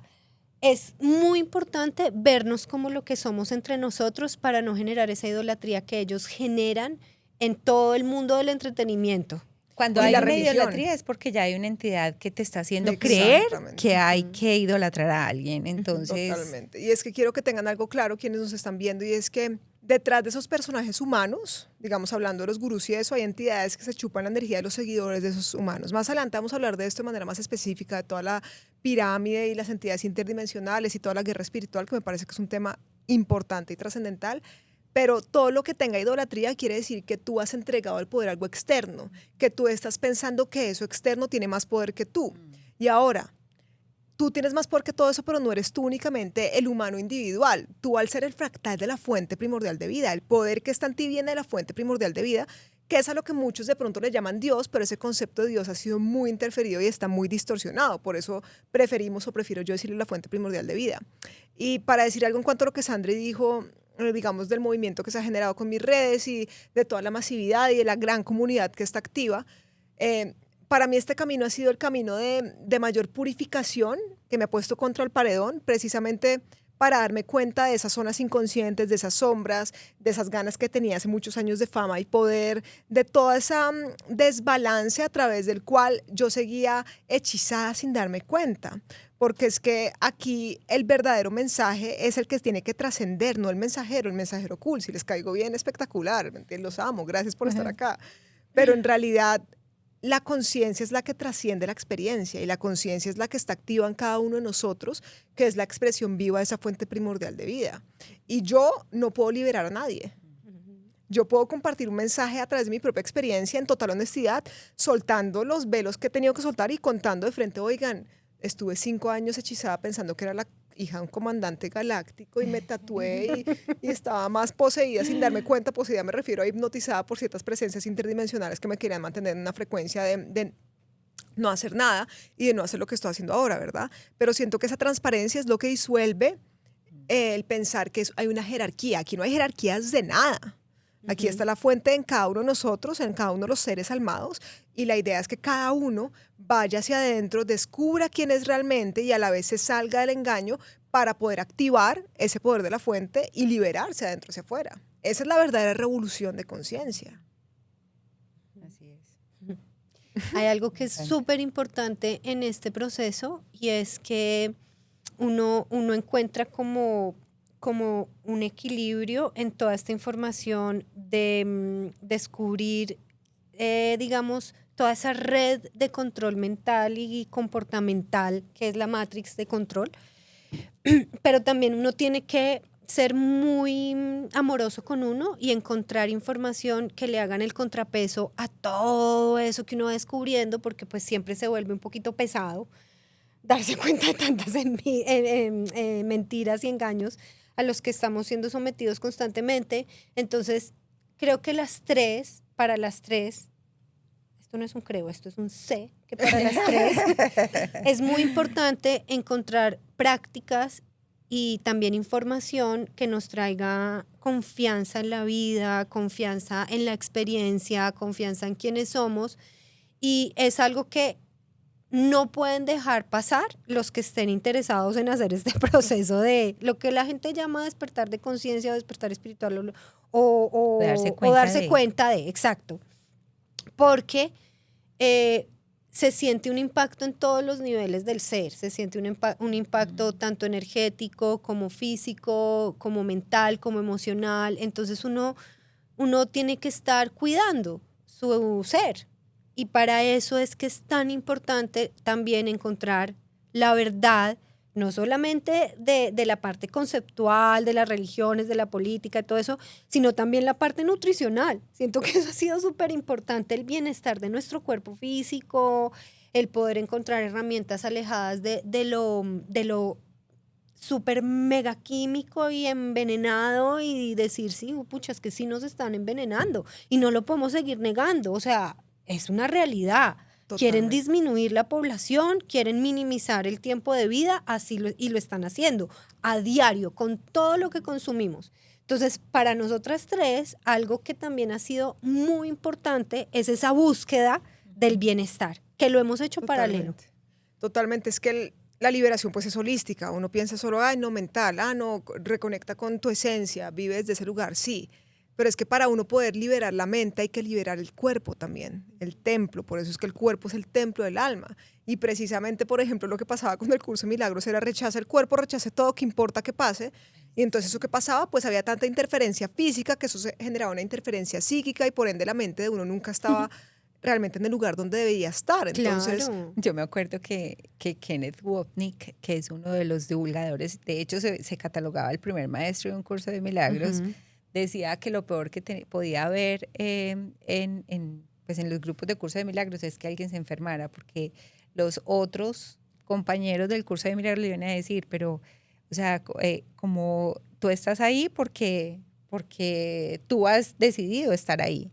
Es muy importante vernos como lo que somos entre nosotros para no generar esa idolatría que ellos generan en todo el mundo del entretenimiento. Cuando Y hay la una religión. idolatría es porque ya hay una entidad que te está haciendo creer Exactamente. que hay que idolatrar a alguien. Entonces, Totalmente. Y es que quiero que tengan algo claro quienes nos están viendo y es que detrás de esos personajes humanos, digamos hablando de los gurús y eso, hay entidades que se chupan la energía de los seguidores de esos humanos. Más adelante vamos a hablar de esto de manera más específica, de toda la pirámide y las entidades interdimensionales y toda la guerra espiritual, que me parece que es un tema importante y trascendental. Pero todo lo que tenga idolatría quiere decir que tú has entregado el poder a algo externo, que tú estás pensando que eso externo tiene más poder que tú. Y ahora, tú tienes más poder que todo eso, pero no eres tú únicamente el humano individual. Tú al ser el fractal de la fuente primordial de vida, el poder que está en ti viene de la fuente primordial de vida, que es a lo que muchos de pronto le llaman Dios, pero ese concepto de Dios ha sido muy interferido y está muy distorsionado. Por eso prefiero yo decirle la fuente primordial de vida. Y para decir algo en cuanto a lo que Sandri dijo, digamos, del movimiento que se ha generado con mis redes y de toda la masividad y de la gran comunidad que está activa, para mí este camino ha sido el camino de mayor purificación, que me ha puesto contra el paredón, precisamente para darme cuenta de esas zonas inconscientes, de esas sombras, de esas ganas que tenía hace muchos años de fama y poder, de toda esa desbalance a través del cual yo seguía hechizada sin darme cuenta. Porque es que aquí el verdadero mensaje es el que tiene que trascender, no el mensajero cool. Si les caigo bien, espectacular, los amo, gracias por estar acá. Pero en realidad la conciencia es la que trasciende la experiencia y la conciencia es la que está activa en cada uno de nosotros, que es la expresión viva de esa fuente primordial de vida. Y yo no puedo liberar a nadie. Yo puedo compartir un mensaje a través de mi propia experiencia en total honestidad, soltando los velos que he tenido que soltar y contando de frente, oigan, estuve 5 años hechizada pensando que era la hija de un comandante galáctico y me tatué y estaba más poseída sin darme cuenta. Poseída me refiero a hipnotizada por ciertas presencias interdimensionales que me querían mantener en una frecuencia de no hacer nada y de no hacer lo que estoy haciendo ahora, ¿verdad? Pero siento que esa transparencia es lo que disuelve el pensar que hay una jerarquía. Aquí no hay jerarquías de nada. Aquí está la fuente en cada uno de nosotros, en cada uno de los seres almados, y la idea es que cada uno vaya hacia adentro, descubra quién es realmente y a la vez se salga del engaño para poder activar ese poder de la fuente y liberarse adentro hacia afuera. Esa es la verdadera revolución de conciencia. así es. Hay algo que es súper importante en este proceso y es que uno encuentra como un equilibrio en toda esta información de descubrir, digamos, toda esa red de control mental y comportamental que es la Matrix de control, pero también uno tiene que ser muy amoroso con uno y encontrar información que le hagan el contrapeso a todo eso que uno va descubriendo, porque pues siempre se vuelve un poquito pesado darse cuenta de tantas mentiras y engaños a los que estamos siendo sometidos constantemente. Entonces, creo que para las tres, esto no es un creo, esto es un sé, que para las tres es muy importante encontrar prácticas y también información que nos traiga confianza en la vida, confianza en la experiencia, confianza en quiénes somos. Y es algo que no pueden dejar pasar los que estén interesados en hacer este proceso de lo que la gente llama despertar de conciencia o despertar espiritual o darse cuenta de, exacto. Porque se siente un impacto en todos los niveles del ser, se siente un impacto tanto energético como físico, como mental, como emocional. Entonces uno tiene que estar cuidando su ser. Y para eso es que es tan importante también encontrar la verdad, no solamente de la parte conceptual, de las religiones, de la política, todo eso, sino también la parte nutricional. Siento que eso ha sido súper importante, el bienestar de nuestro cuerpo físico, el poder encontrar herramientas alejadas de lo súper mega químico y envenenado y decir, sí, pucha, es que sí nos están envenenando y no lo podemos seguir negando. O sea, es una realidad. Quieren Totalmente. disminuir la población, quieren minimizar el tiempo de vida, y lo están haciendo a diario con todo lo que consumimos. Entonces, para nosotras tres, algo que también ha sido muy importante es esa búsqueda del bienestar, que lo hemos hecho paralelo. Totalmente, es que la liberación pues es holística, uno piensa solo, ay, no, mental, no, reconecta con tu esencia, vive desde ese lugar, sí, pero es que para uno poder liberar la mente hay que liberar el cuerpo también, el templo, por eso es que el cuerpo es el templo del alma, y precisamente, por ejemplo, lo que pasaba con el curso de milagros era rechaza el cuerpo, rechace todo, que importa que pase, y entonces eso que pasaba, pues había tanta interferencia física que eso generaba una interferencia psíquica y por ende la mente de uno nunca estaba realmente en el lugar donde debía estar. Entonces, Claro. Yo me acuerdo que Kenneth Wapnick, que es uno de los divulgadores, de hecho se catalogaba el primer maestro de un curso de milagros, decía que lo peor que podía haber pues en los grupos de curso de milagros es que alguien se enfermara, porque los otros compañeros del curso de milagros le iban a decir, pero, o sea, como tú estás ahí porque tú has decidido estar ahí.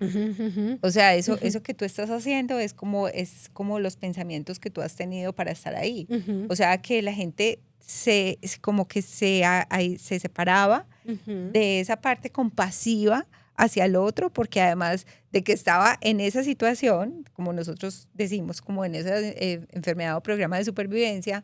O sea, eso que tú estás haciendo es como los pensamientos que tú has tenido para estar ahí. O sea, que la gente como que se separaba de esa parte compasiva hacia el otro, porque además de que estaba en esa situación, como nosotros decimos, como en esa enfermedad o programa de supervivencia,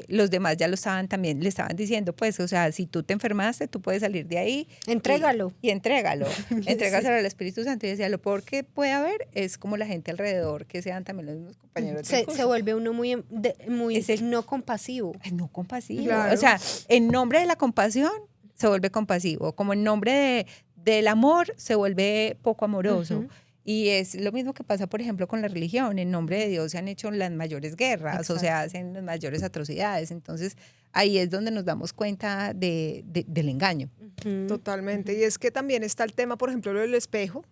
los demás ya lo estaban también, le estaban diciendo, pues, o sea, si tú te enfermaste, tú puedes salir de ahí. Entrégalo. Y entrégalo. Entrégaselo al Espíritu Santo. Y decía, lo peor que puede haber es como la gente alrededor, que sean también los mismos compañeros del curso. Se vuelve uno muy Es el no compasivo. no compasivo. Claro. O sea, en nombre de la compasión se vuelve compasivo, como en nombre del amor se vuelve poco amoroso. Y es lo mismo que pasa, por ejemplo, con la religión. En nombre de Dios se han hecho las mayores guerras. Exacto. O se hacen las mayores atrocidades. Entonces, ahí es donde nos damos cuenta del engaño. Totalmente. Y es que también está el tema, por ejemplo, lo del espejo,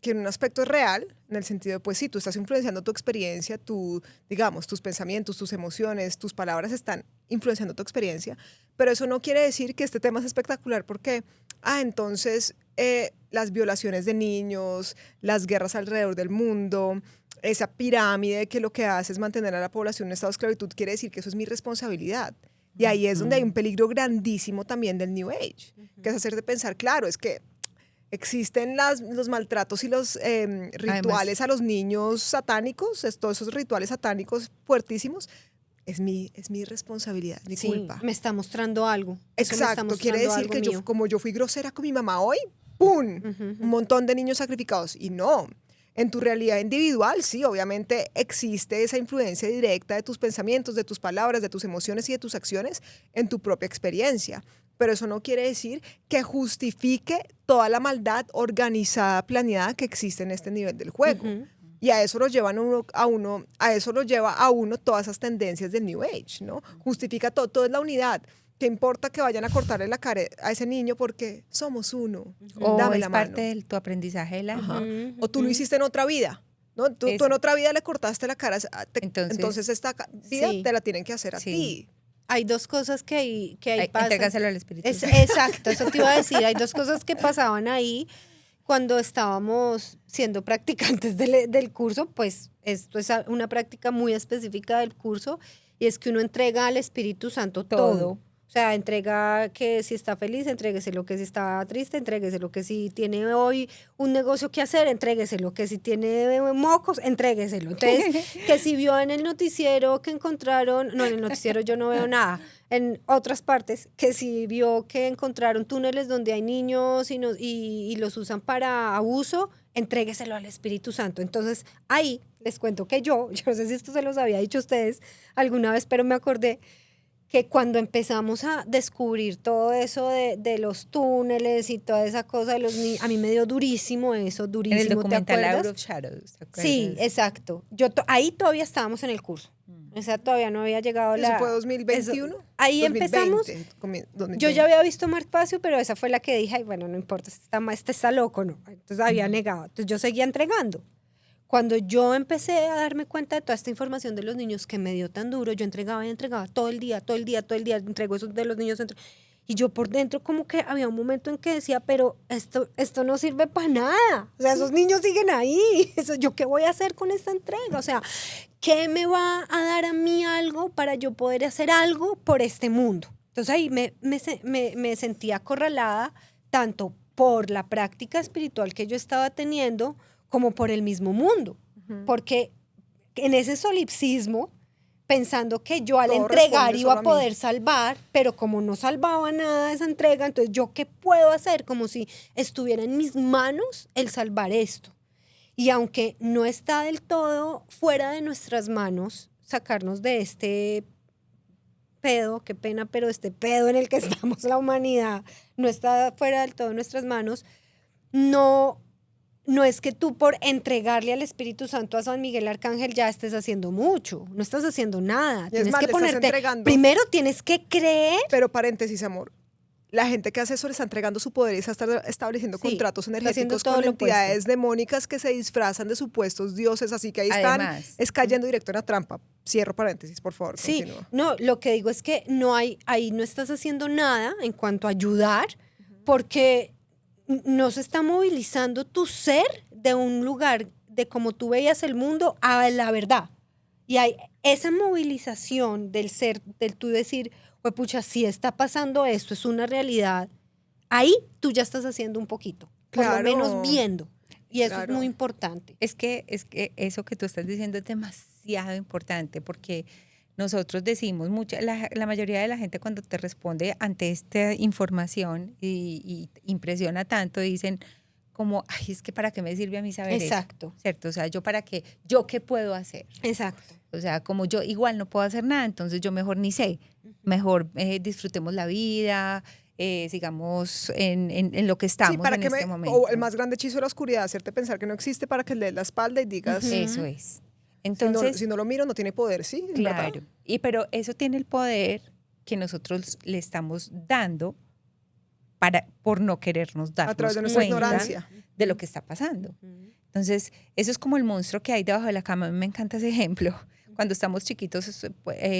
que en un aspecto es real, en el sentido de, pues sí, tú estás influenciando tu experiencia, digamos, tus pensamientos, tus emociones, tus palabras están influenciando tu experiencia, pero eso no quiere decir que este tema es espectacular porque, entonces las violaciones de niños, las guerras alrededor del mundo, esa pirámide que lo que hace es mantener a la población en estado de esclavitud, quiere decir que eso es mi responsabilidad. Y ahí es donde hay un peligro grandísimo también del New Age, que es hacerte pensar, claro, es que existen los maltratos y los rituales a los niños satánicos, todos esos rituales satánicos fuertísimos, es mi responsabilidad, mi culpa. Me está mostrando algo. Eso me está Exacto, mostrando quiere decir algo que mío. como yo fui grosera con mi mamá hoy, ¡pum! Un montón de niños sacrificados. Y no, en tu realidad individual, sí, obviamente existe esa influencia directa de tus pensamientos, de tus palabras, de tus emociones y de tus acciones en tu propia experiencia. Pero eso no quiere decir que justifique toda la maldad organizada, planeada que existe en este nivel del juego. Y a eso lo lleva a uno todas esas tendencias del New Age, ¿no? Justifica todo es la unidad. ¿Qué importa que vayan a cortarle la cara a ese niño porque somos uno? O Dame es la mano. parte de tu aprendizaje del alma. Ajá. O tú lo hiciste en otra vida, ¿no? Tú en otra vida le cortaste la cara, entonces esta vida sí. te la tienen que hacer a Sí. ti. Hay dos cosas que ahí pasan. Entrégaselo al Espíritu Santo. Exacto, eso te iba a decir. Hay dos cosas que pasaban ahí cuando estábamos siendo practicantes del curso, pues esto es una práctica muy específica del curso y es que uno entrega al Espíritu Santo todo. O sea, entrega que si está feliz, entrégueselo, que si está triste, entrégueselo, que si tiene hoy un negocio que hacer, entrégueselo, que si tiene mocos, entrégueselo. Entonces, que si vio en el noticiero que encontraron, no, en el noticiero yo no veo nada, en otras partes, que si vio que encontraron túneles donde hay niños y los usan para abuso, entrégueselo al Espíritu Santo. Entonces, ahí les cuento que yo no sé si esto se los había dicho a ustedes alguna vez, pero me acordé que cuando empezamos a descubrir todo eso de los túneles y toda esa cosa de los niños, a mí me dio durísimo eso, durísimo, En el documental ¿te Out acuerdas? of Shadows, ¿te acuerdas? Sí, exacto. Ahí todavía estábamos en el curso. O sea, todavía no había llegado ¿Eso fue 2021? Ahí 2020, empezamos. Yo ya había visto Mar Espacio, pero esa fue la que dije, ay, bueno, no importa, este está loco, ¿no? Entonces había negado. Entonces yo seguía entregando. Cuando yo empecé a darme cuenta de toda esta información de los niños que me dio tan duro, yo entregaba y entregaba todo el día, entrego eso de los niños. Y yo por dentro como que había un momento en que decía, pero esto no sirve para nada. O sea, esos niños siguen ahí. ¿Yo qué voy a hacer con esta entrega? O sea, ¿qué me va a dar a mí algo para yo poder hacer algo por este mundo? Entonces ahí me sentía acorralada tanto por la práctica espiritual que yo estaba teniendo como por el mismo mundo. Porque en ese solipsismo, pensando que yo al Todo entregar responde iba solo a a poder salvar, pero como no salvaba nada de esa entrega, entonces ¿yo qué puedo hacer? Como si estuviera en mis manos el salvar esto. Y aunque no está del todo fuera de nuestras manos sacarnos de este pedo, qué pena, pero este pedo en el que estamos la humanidad no está fuera del todo de nuestras manos, no es que tú por entregarle al Espíritu Santo a San Miguel Arcángel ya estés haciendo mucho, no estás haciendo nada. Y Tienes es más, que le estás ponerte, entregando. primero tienes que creer. Pero paréntesis, amor. La gente que hace eso le está entregando su poder y está estableciendo Sí, contratos está haciendo energéticos todo con lo entidades opuesto. demónicas que se disfrazan de supuestos dioses, así que ahí Además, están, es cayendo directo en la trampa. Cierro paréntesis, por favor, Sí, continúa. no, lo que digo es que ahí no estás haciendo nada en cuanto a ayudar, porque no se está movilizando tu ser de un lugar de como tú veías el mundo a la verdad. Y hay esa movilización del ser, del tú decir, pues pucha, si está pasando esto, es una realidad, ahí tú ya estás haciendo un poquito, por lo Claro. menos viendo. Y eso Claro. es muy importante. es que eso que tú estás diciendo es demasiado importante porque nosotros decimos, la mayoría de la gente cuando te responde ante esta información y impresiona tanto, dicen como, ay, es que ¿para qué me sirve a mí saber Exacto. eso? ¿Cierto? O sea, ¿yo qué puedo hacer? Exacto. O sea, como yo igual no puedo hacer nada, entonces yo mejor ni sé. Mejor disfrutemos la vida, sigamos en lo que estamos Sí, para en que este momento. o el más grande hechizo de la oscuridad, hacerte pensar que no existe para que le des la espalda y digas, Eso es. si Entonces, no lo miro, no tiene poder, ¿sí? ¿En verdad? claro. Pero eso tiene el poder que nosotros le estamos dando por no querernos dar A través de nuestra cuenta ignorancia. de lo que está pasando. Entonces, eso es como el monstruo que hay debajo de la cama. A mí me encanta ese ejemplo. Cuando estamos chiquitos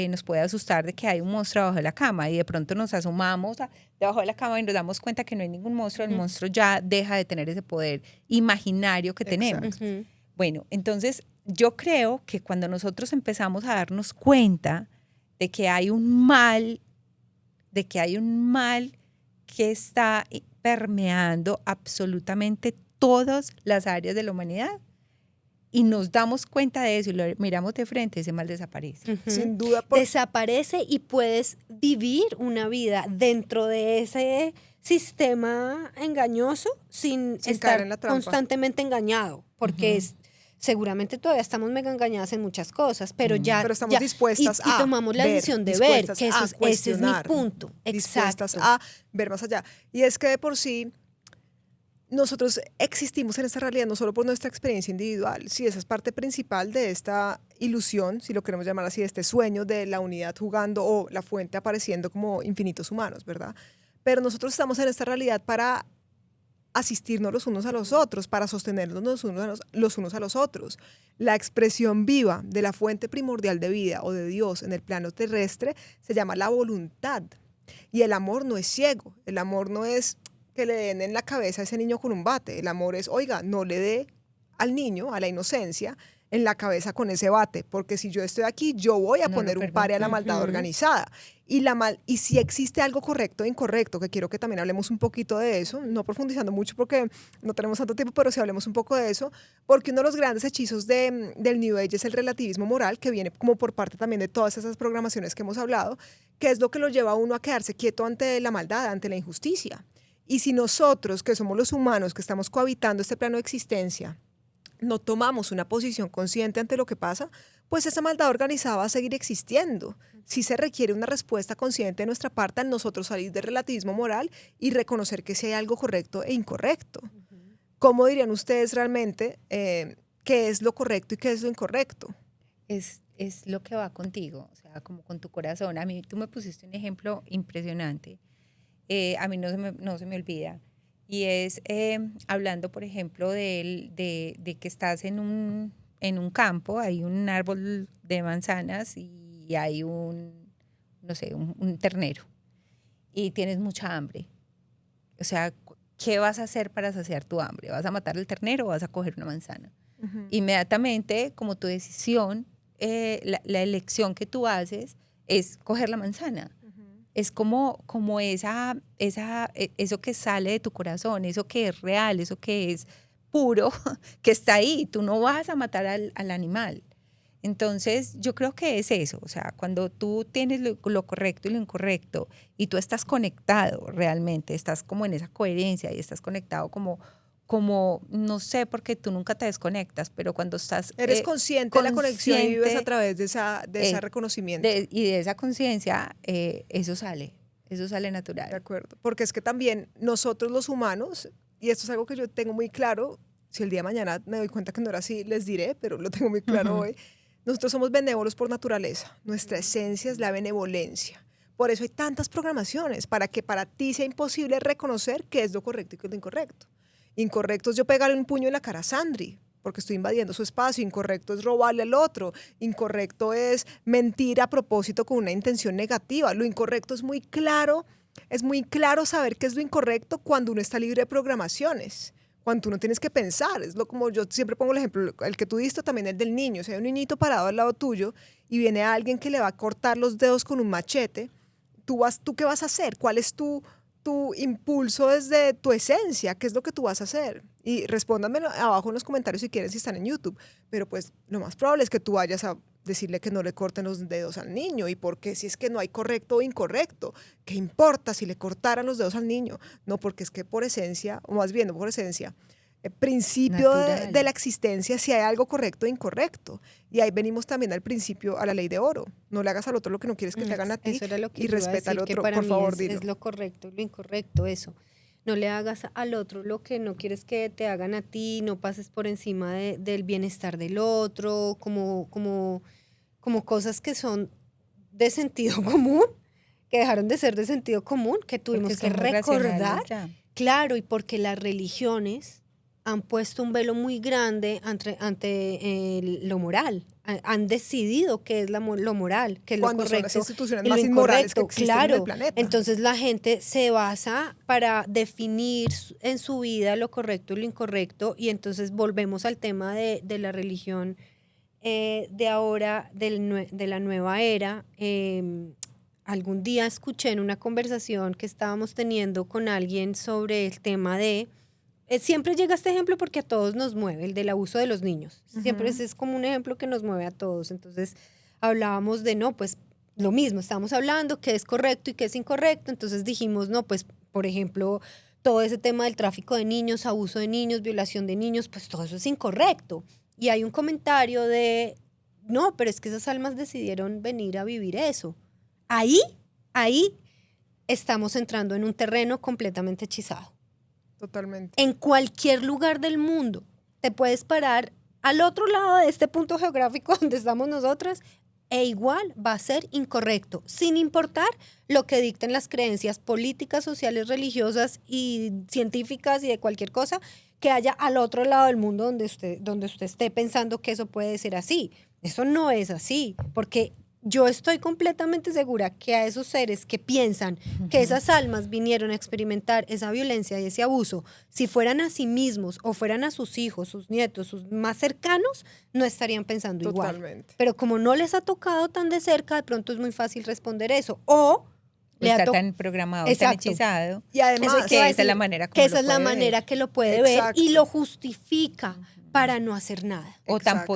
nos puede asustar de que hay un monstruo debajo de la cama y de pronto nos asomamos debajo de la cama y nos damos cuenta que no hay ningún monstruo. El monstruo ya deja de tener ese poder imaginario que tenemos. Bueno, entonces yo creo que cuando nosotros empezamos a darnos cuenta de que hay un mal, que está permeando absolutamente todas las áreas de la humanidad y nos damos cuenta de eso y lo miramos de frente, ese mal desaparece. Sin duda. Desaparece y puedes vivir una vida dentro de ese sistema engañoso sin caer estar en la trampa. constantemente engañado, porque seguramente todavía estamos mega engañadas en muchas cosas, pero ya Pero estamos ya- dispuestas y a tomamos la ver, decisión de ver, dispuestas que a ese es mi cuestionar, punto. dispuestas Exacto. a ver más allá. Y es que de por sí nosotros existimos en esta realidad no solo por nuestra experiencia individual, sí, esa es parte principal de esta ilusión, si lo queremos llamar así, de este sueño de la unidad jugando o la fuente apareciendo como infinitos humanos, ¿verdad? Pero nosotros estamos en esta realidad para asistirnos los unos a los otros, para sostenernos los unos a los otros. La expresión viva de la fuente primordial de vida o de Dios en el plano terrestre se llama la voluntad. Y el amor no es ciego, el amor no es que le den en la cabeza a ese niño con un bate, el amor es, oiga, no le dé al niño, a la inocencia, en la cabeza con ese bate, porque si yo estoy aquí, yo voy a No poner lo un pare a la maldad organizada. Y si existe algo correcto e incorrecto, que quiero que también hablemos un poquito de eso, no profundizando mucho porque no tenemos tanto tiempo, pero sí hablemos un poco de eso, porque uno de los grandes hechizos del New Age es el relativismo moral, que viene como por parte también de todas esas programaciones que hemos hablado, que es lo que lo lleva a uno a quedarse quieto ante la maldad, ante la injusticia. Y si nosotros, que somos los humanos, que estamos cohabitando este plano de existencia, no tomamos una posición consciente ante lo que pasa, pues esa maldad organizada va a seguir existiendo. Sí se requiere una respuesta consciente de nuestra parte al nosotros salir del relativismo moral y reconocer que sí hay algo correcto e incorrecto. ¿Cómo dirían ustedes realmente qué es lo correcto y qué es lo incorrecto? Es lo que va contigo, o sea, como con tu corazón. A mí tú me pusiste un ejemplo impresionante. A mí no se me olvida. Y es hablando, por ejemplo, de que estás en un campo, hay un árbol de manzanas y hay no sé, un ternero. Y tienes mucha hambre. O sea, ¿qué vas a hacer para saciar tu hambre? ¿Vas a matar al ternero o vas a coger una manzana? Inmediatamente, como tu decisión, la elección que tú haces es coger la manzana. Es como eso que sale de tu corazón, eso que es real, eso que es puro, que está ahí. Tú no vas a matar al animal. Entonces, yo creo que es eso. O sea, cuando tú tienes lo correcto y lo incorrecto y tú estás conectado realmente, estás como en esa coherencia y estás conectado como no sé, porque tú nunca te desconectas, pero cuando estás Eres consciente de la conexión y vives a consciente, través de ese reconocimiento. y de esa conciencia, eso sale De natural. acuerdo. Porque es que también nosotros los humanos, y esto es algo que yo tengo muy claro, si el día de mañana me doy cuenta que no era así, les diré, pero lo tengo muy claro hoy, nosotros somos benévolos por naturaleza. Nuestra esencia es la benevolencia. Por eso hay tantas programaciones, para que para ti sea imposible reconocer qué es lo correcto y qué es lo incorrecto. Incorrecto es yo pegarle un puño en la cara a Sandri, porque estoy invadiendo su espacio. Incorrecto es robarle al otro. Incorrecto es mentir a propósito con una intención negativa. Lo incorrecto es muy claro saber qué es lo incorrecto cuando uno está libre de programaciones, cuando tú no tienes que pensar. Es lo como yo siempre pongo el ejemplo, el que tú diste también, el del niño. O sea, hay un niñito parado al lado tuyo y viene alguien que le va a cortar los dedos con un machete. ¿Tú qué vas a hacer? ¿Cuál es tu impulso desde tu esencia? ¿Qué es lo que tú vas a hacer? Y respóndanme abajo en los comentarios si quieren, si están en YouTube. Pero pues lo más probable es que tú vayas a decirle que no le corten los dedos al niño. ¿Y por qué? Si es que no hay correcto o incorrecto. ¿Qué importa si le cortaran los dedos al niño? No, porque es que por esencia, o más bien no por esencia, principio de la existencia, si hay algo correcto e incorrecto. Y ahí venimos también al principio, a la ley de oro. No le hagas al otro lo que no quieres que te hagan a ti. Eso era lo que y yo iba a respeta al decir, que otro. para Por mí favor, es dilo. lo correcto y lo incorrecto, eso. No le hagas al otro lo que no quieres que te hagan a ti, no pases por encima del bienestar del otro, como cosas que son de sentido común, que dejaron de ser de sentido común, que tuvimos Porque que somos recordar. racionales ya. Claro, y porque las religiones han puesto un velo muy grande ante lo moral. Han decidido qué es lo moral, qué es lo Cuando son las correcto instituciones y lo más inmorales que incorrecto. existen en el Claro, planeta. entonces la gente se basa para definir en su vida lo correcto y lo incorrecto, y entonces volvemos al tema de la religión de ahora, de la nueva era. Algún día escuché en una conversación que estábamos teniendo con alguien sobre el tema de siempre llega este ejemplo porque a todos nos mueve, el del abuso de los niños. Siempre es como un ejemplo que nos mueve a todos. Entonces hablábamos de, no, pues lo mismo, estábamos hablando qué es correcto y qué es incorrecto. Entonces dijimos, no, pues por ejemplo, todo ese tema del tráfico de niños, abuso de niños, violación de niños, pues todo eso es incorrecto. Y hay un comentario de, no, pero es que esas almas decidieron venir a vivir eso. Ahí estamos entrando en un terreno completamente hechizado. Totalmente. En cualquier lugar del mundo te puedes parar al otro lado de este punto geográfico donde estamos nosotras e igual va a ser incorrecto, sin importar lo que dicten las creencias políticas, sociales, religiosas y científicas y de cualquier cosa que haya al otro lado del mundo donde usted esté pensando que eso puede ser así. Eso no es así, porque yo estoy completamente segura que a esos seres que piensan que esas almas vinieron a experimentar esa violencia y ese abuso, si fueran a sí mismos o fueran a sus hijos, sus nietos, sus más cercanos, no estarían pensando Totalmente. igual. Pero como no les ha tocado tan de cerca, de pronto es muy fácil responder eso. O le está tan programado, tan Exacto. hechizado, Y además, que esa es la manera como que esa lo es la puede manera ver. que lo puede ver Exacto. y lo justifica para no hacer nada. O tan Exacto.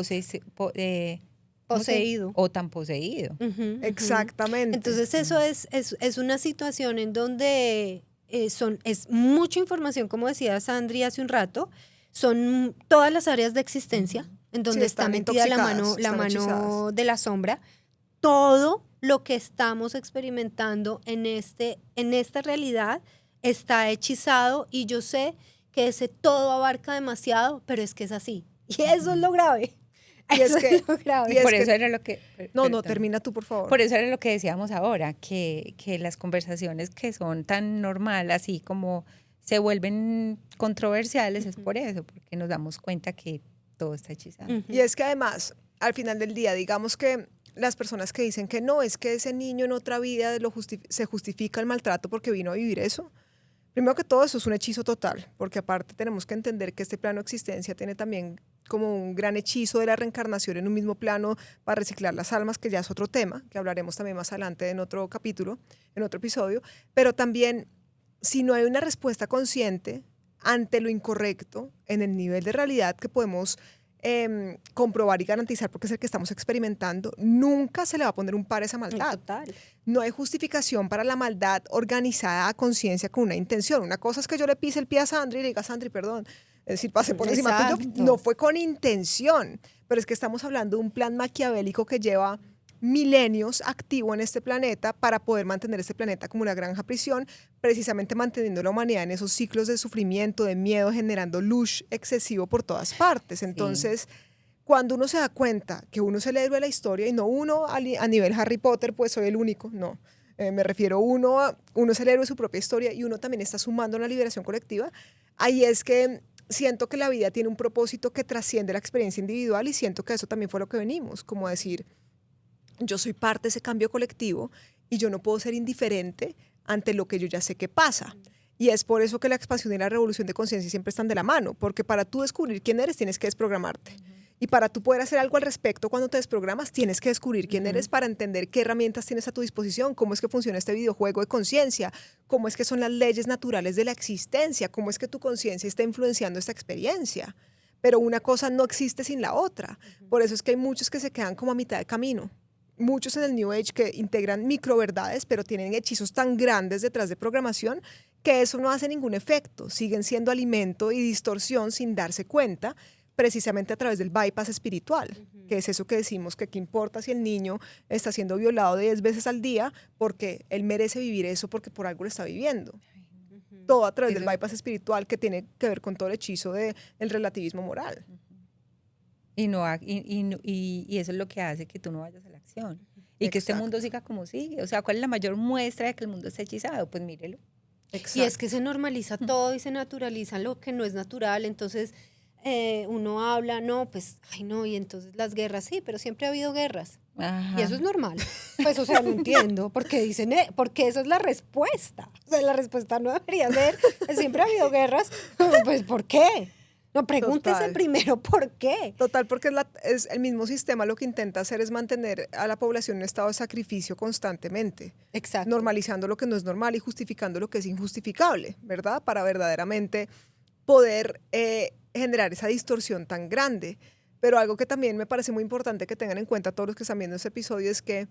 Poseído. O tan poseído. Ujú, ujú. Exactamente. Entonces eso es una situación en donde es mucha información, como decía Sandri hace un rato, son todas las áreas de existencia en donde está metida la mano hechizadas. de la sombra. Todo lo que estamos experimentando en esta realidad está hechizado, y yo sé que ese todo abarca demasiado, pero es que es así. Y eso es lo grave. Y es que, lo grave. y es Por que- eso era lo que... no, perdón. termina tú, por favor. Por eso era lo que decíamos ahora, que las conversaciones que son tan normal, así como se vuelven controversiales, es por eso, porque nos damos cuenta que todo está hechizado. Y es que además, al final del día, digamos que las personas que dicen que no, es que ese niño en otra vida se justifica el maltrato porque vino a vivir eso. Primero que todo, eso es un hechizo total, porque aparte tenemos que entender que este plano de existencia tiene también como un gran hechizo de la reencarnación en un mismo plano para reciclar las almas, que ya es otro tema, que hablaremos también más adelante en otro capítulo, en otro episodio. Pero también, si no hay una respuesta consciente ante lo incorrecto, en el nivel de realidad que podemos comprobar y garantizar, porque es el que estamos experimentando, nunca se le va a poner un par a esa maldad. Total. No hay justificación para la maldad organizada a conciencia con una intención. Una cosa es que yo le pise el pie a Sandri y le diga, Sandri, perdón, es decir, pase por encima tuyo. Exacto. No fue con intención, pero es que estamos hablando de un plan maquiavélico que lleva milenios activo en este planeta para poder mantener este planeta como una granja prisión, precisamente manteniendo la humanidad en esos ciclos de sufrimiento, de miedo, generando lush excesivo por todas partes. Entonces, cuando uno se da cuenta que uno es el héroe de la historia, y no uno a nivel Harry Potter, pues soy el único, no. Me refiero uno es el héroe de su propia historia y uno también está sumando a la liberación colectiva. Ahí es que siento que la vida tiene un propósito que trasciende la experiencia individual, y siento que eso también fue lo que venimos, como decir, yo soy parte de ese cambio colectivo y yo no puedo ser indiferente ante lo que yo ya sé que pasa. Y es por eso que la expansión y la revolución de conciencia siempre están de la mano, porque para tú descubrir quién eres tienes que desprogramarte. Y para tú poder hacer algo al respecto cuando te desprogramas, tienes que descubrir quién eres para entender qué herramientas tienes a tu disposición, cómo es que funciona este videojuego de conciencia, cómo es que son las leyes naturales de la existencia, cómo es que tu conciencia está influenciando esta experiencia. Pero una cosa no existe sin la otra. Por eso es que hay muchos que se quedan como a mitad de camino. Muchos en el New Age que integran microverdades, pero tienen hechizos tan grandes detrás de programación que eso no hace ningún efecto. Siguen siendo alimento y distorsión sin darse cuenta, precisamente a través del bypass espiritual, que es eso que decimos que qué importa si el niño está siendo violado 10 veces al día, porque él merece vivir eso porque por algo lo está viviendo. Todo a través del bypass espiritual, que tiene que ver con todo el hechizo del relativismo moral. Y eso es lo que hace que tú no vayas a la acción. Y que este Exacto. mundo siga como sigue. O sea, ¿cuál es la mayor muestra de que el mundo está hechizado? Pues mírelo. Y es que se normaliza todo y se naturaliza lo que no es natural. Entonces uno habla, no, pues, ay no, y entonces las guerras, sí, pero siempre ha habido guerras. Ajá. Y eso es normal. Pues, o sea, no entiendo por qué dicen, porque esa es la respuesta. O sea, la respuesta no debería ser, siempre ha habido guerras. Pues, ¿por qué? No, pregúntese Total. primero por qué. Total, porque es el mismo sistema lo que intenta hacer es mantener a la población en un estado de sacrificio constantemente, Exacto. normalizando lo que no es normal y justificando lo que es injustificable, ¿verdad? Para verdaderamente poder generar esa distorsión tan grande. Pero algo que también me parece muy importante que tengan en cuenta todos los que están viendo este episodio es que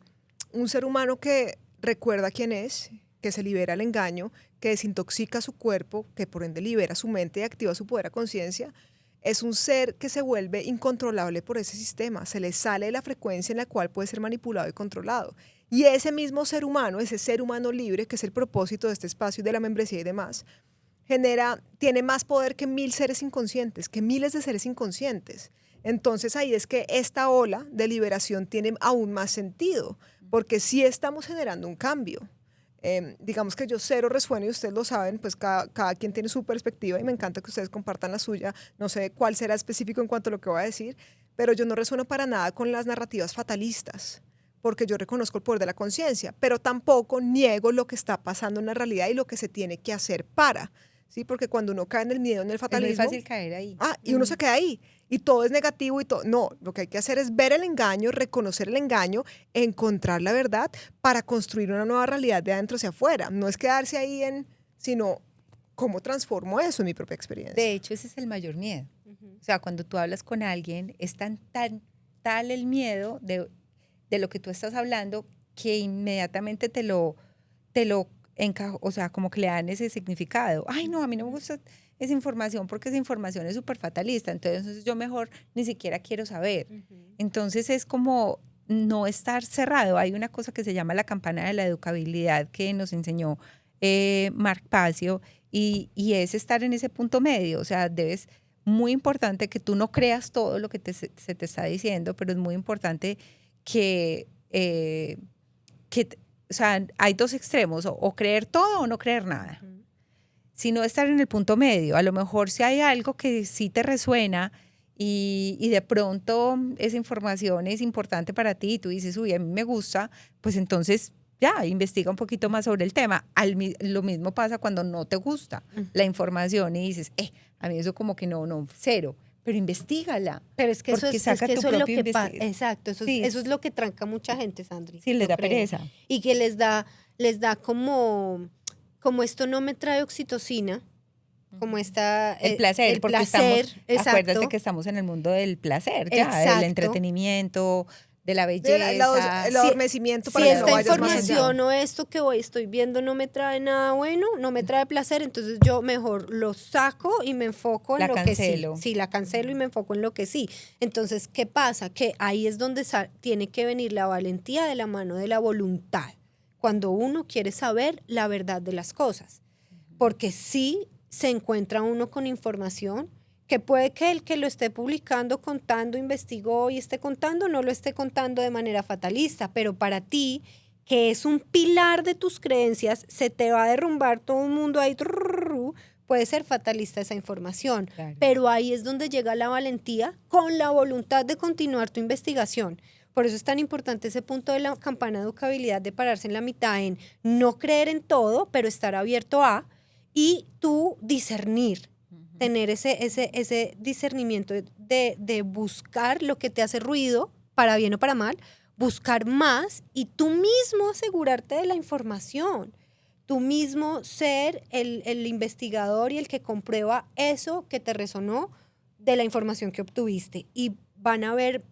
un ser humano que recuerda quién es, que se libera el engaño, que desintoxica su cuerpo, que por ende libera su mente y activa su poder a conciencia, es un ser que se vuelve incontrolable por ese sistema, se le sale de la frecuencia en la cual puede ser manipulado y controlado. Y ese mismo ser humano, ese ser humano libre, que es el propósito de este espacio y de la membresía y demás, tiene más poder que 1000 seres inconscientes, que miles de seres inconscientes. Entonces ahí es que esta ola de liberación tiene aún más sentido, porque sí estamos generando un cambio. Digamos que yo cero resueno y ustedes lo saben, pues cada quien tiene su perspectiva y me encanta que ustedes compartan la suya. No sé cuál será específico en cuanto a lo que voy a decir, pero yo no resueno para nada con las narrativas fatalistas, porque yo reconozco el poder de la conciencia, pero tampoco niego lo que está pasando en la realidad y lo que se tiene que hacer para, ¿sí? Porque cuando uno cae en el miedo, en el Es muy fatalismo, fácil caer ahí. y uno se queda ahí y todo es negativo y todo. No, lo que hay que hacer es ver el engaño, reconocer el engaño, encontrar la verdad para construir una nueva realidad de adentro hacia afuera. No es quedarse ahí sino cómo transformo eso en mi propia experiencia. De hecho, ese es el mayor miedo. O sea, cuando tú hablas con alguien, es tal el miedo de lo que tú estás hablando que inmediatamente te lo o sea, como que le dan ese significado. Ay, no, a mí no me gusta esa información porque esa información es súper fatalista, entonces yo mejor ni siquiera quiero saber. Entonces es como no estar cerrado. Hay una cosa que se llama la campana de la educabilidad que nos enseñó Mark Passio y es estar en ese punto medio. O sea, muy importante que tú no creas todo lo que se te está diciendo, pero es muy importante que o sea, hay dos extremos, o creer todo o no creer nada. Sino estar en el punto medio. A lo mejor si hay algo que sí te resuena y de pronto esa información es importante para ti y tú dices, uy, a mí me gusta, pues entonces ya, investiga un poquito más sobre el tema. Lo mismo pasa cuando no te gusta la información y dices, a mí eso como que no, cero. Pero investígala. Pero es que eso es lo que pasa. Exacto, eso es lo que tranca a mucha gente, Sandri. Sí, les da pereza. Y que les da como esto no me trae oxitocina, como está el placer, porque acuérdate que estamos en el mundo del placer, ya, del entretenimiento, de la belleza, el adormecimiento para que no vayas más allá. Si esta información o esto que estoy viendo no me trae nada bueno, no me trae placer, entonces yo mejor lo saco y me enfoco en lo que sí. Sí, la cancelo y me enfoco en lo que sí. Entonces, ¿qué pasa? Que ahí es donde tiene que venir la valentía de la mano de la voluntad, cuando uno quiere saber la verdad de las cosas. Porque sí se encuentra uno con información que puede que el que lo esté publicando, contando, investigó y esté contando, no lo esté contando de manera fatalista, pero para ti, que es un pilar de tus creencias, se te va a derrumbar todo el mundo ahí, puede ser fatalista esa información, claro. Pero ahí es donde llega la valentía con la voluntad de continuar tu investigación. Por eso es tan importante ese punto de la campana de educabilidad, de pararse en la mitad, en no creer en todo, pero estar abierto a, y tú discernir, tener ese discernimiento de buscar lo que te hace ruido, para bien o para mal, buscar más y tú mismo asegurarte de la información. Tú mismo ser el investigador y el que comprueba eso que te resonó de la información que obtuviste. Y van a ver,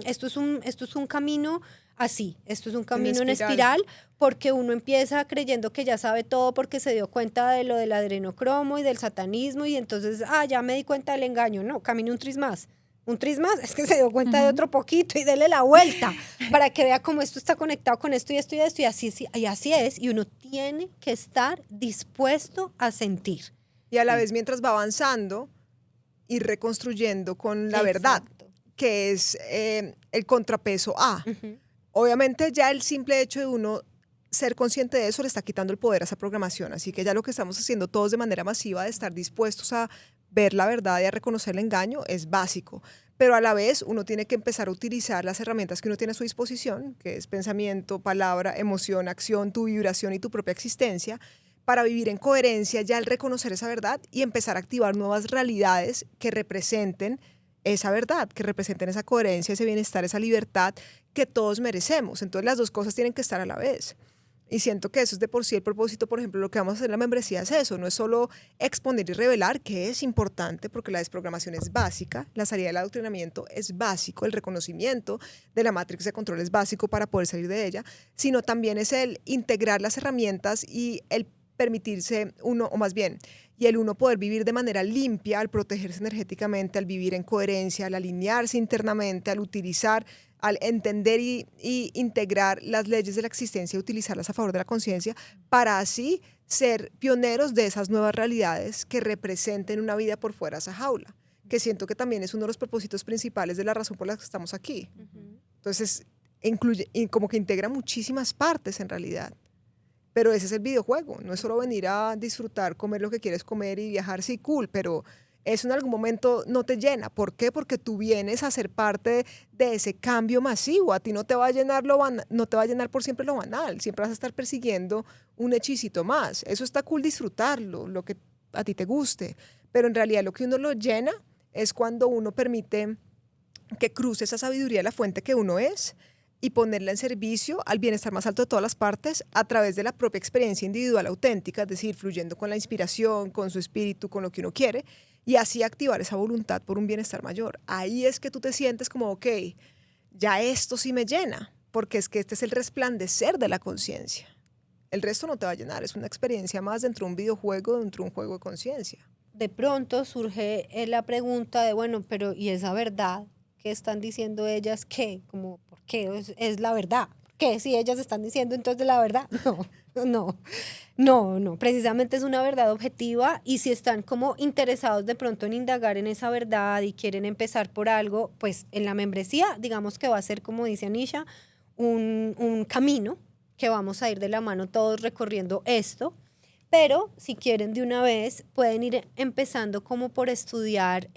esto es un camino así, esto es un camino en espiral, porque uno empieza creyendo que ya sabe todo porque se dio cuenta de lo del adrenocromo y del satanismo y entonces, ya me di cuenta del engaño. No, camine un tris más, es que se dio cuenta de otro poquito y dele la vuelta para que vea cómo esto está conectado con esto y esto y esto y así es, y uno tiene que estar dispuesto a sentir. Y a la vez mientras va avanzando, ir reconstruyendo con la verdad, que es el contrapeso a. Obviamente ya el simple hecho de uno ser consciente de eso le está quitando el poder a esa programación, así que ya lo que estamos haciendo todos de manera masiva de estar dispuestos a ver la verdad y a reconocer el engaño es básico, pero a la vez uno tiene que empezar a utilizar las herramientas que uno tiene a su disposición, que es pensamiento, palabra, emoción, acción, tu vibración y tu propia existencia, para vivir en coherencia ya al reconocer esa verdad y empezar a activar nuevas realidades que representen esa verdad, que representen esa coherencia, ese bienestar, esa libertad que todos merecemos. Entonces las dos cosas tienen que estar a la vez. Y siento que eso es de por sí el propósito, por ejemplo, lo que vamos a hacer en la membresía es eso, no es solo exponer y revelar, que es importante porque la desprogramación es básica, la salida del adoctrinamiento es básico, el reconocimiento de la matrix de control es básico para poder salir de ella, sino también es el integrar las herramientas y el permitirse uno, o más bien, y el uno poder vivir de manera limpia, al protegerse energéticamente, al vivir en coherencia, al alinearse internamente, al utilizar, al entender y integrar las leyes de la existencia y utilizarlas a favor de la conciencia, para así ser pioneros de esas nuevas realidades que representen una vida por fuera de esa jaula, que siento que también es uno de los propósitos principales de la razón por la que estamos aquí. Entonces, incluye, y como que integra muchísimas partes en realidad. Pero ese es el videojuego, no es solo venir a disfrutar, comer lo que quieres comer y viajar, sí, cool, pero eso en algún momento no te llena. ¿Por qué? Porque tú vienes a ser parte de ese cambio masivo. A ti no te va a llenar no te va a llenar por siempre lo banal, siempre vas a estar persiguiendo un hechicito más. Eso está cool disfrutarlo, lo que a ti te guste, pero en realidad lo que uno lo llena es cuando uno permite que cruce esa sabiduría de la fuente que uno es y ponerla en servicio al bienestar más alto de todas las partes a través de la propia experiencia individual auténtica, es decir, fluyendo con la inspiración, con su espíritu, con lo que uno quiere, y así activar esa voluntad por un bienestar mayor. Ahí es que tú te sientes como, ok, ya esto sí me llena, porque es que este es el resplandecer de la conciencia. El resto no te va a llenar, es una experiencia más dentro de un videojuego, dentro de un juego de conciencia. De pronto surge la pregunta de, bueno, pero ¿y esa verdad que están diciendo ellas qué? Como, ¿por qué es la verdad? ¿Por qué si ellas están diciendo entonces la verdad? No, precisamente es una verdad objetiva y si están como interesados de pronto en indagar en esa verdad y quieren empezar por algo, pues en la membresía, digamos que va a ser, como dice Anisha, un camino que vamos a ir de la mano todos recorriendo esto. Pero si quieren de una vez, pueden ir empezando como por estudiar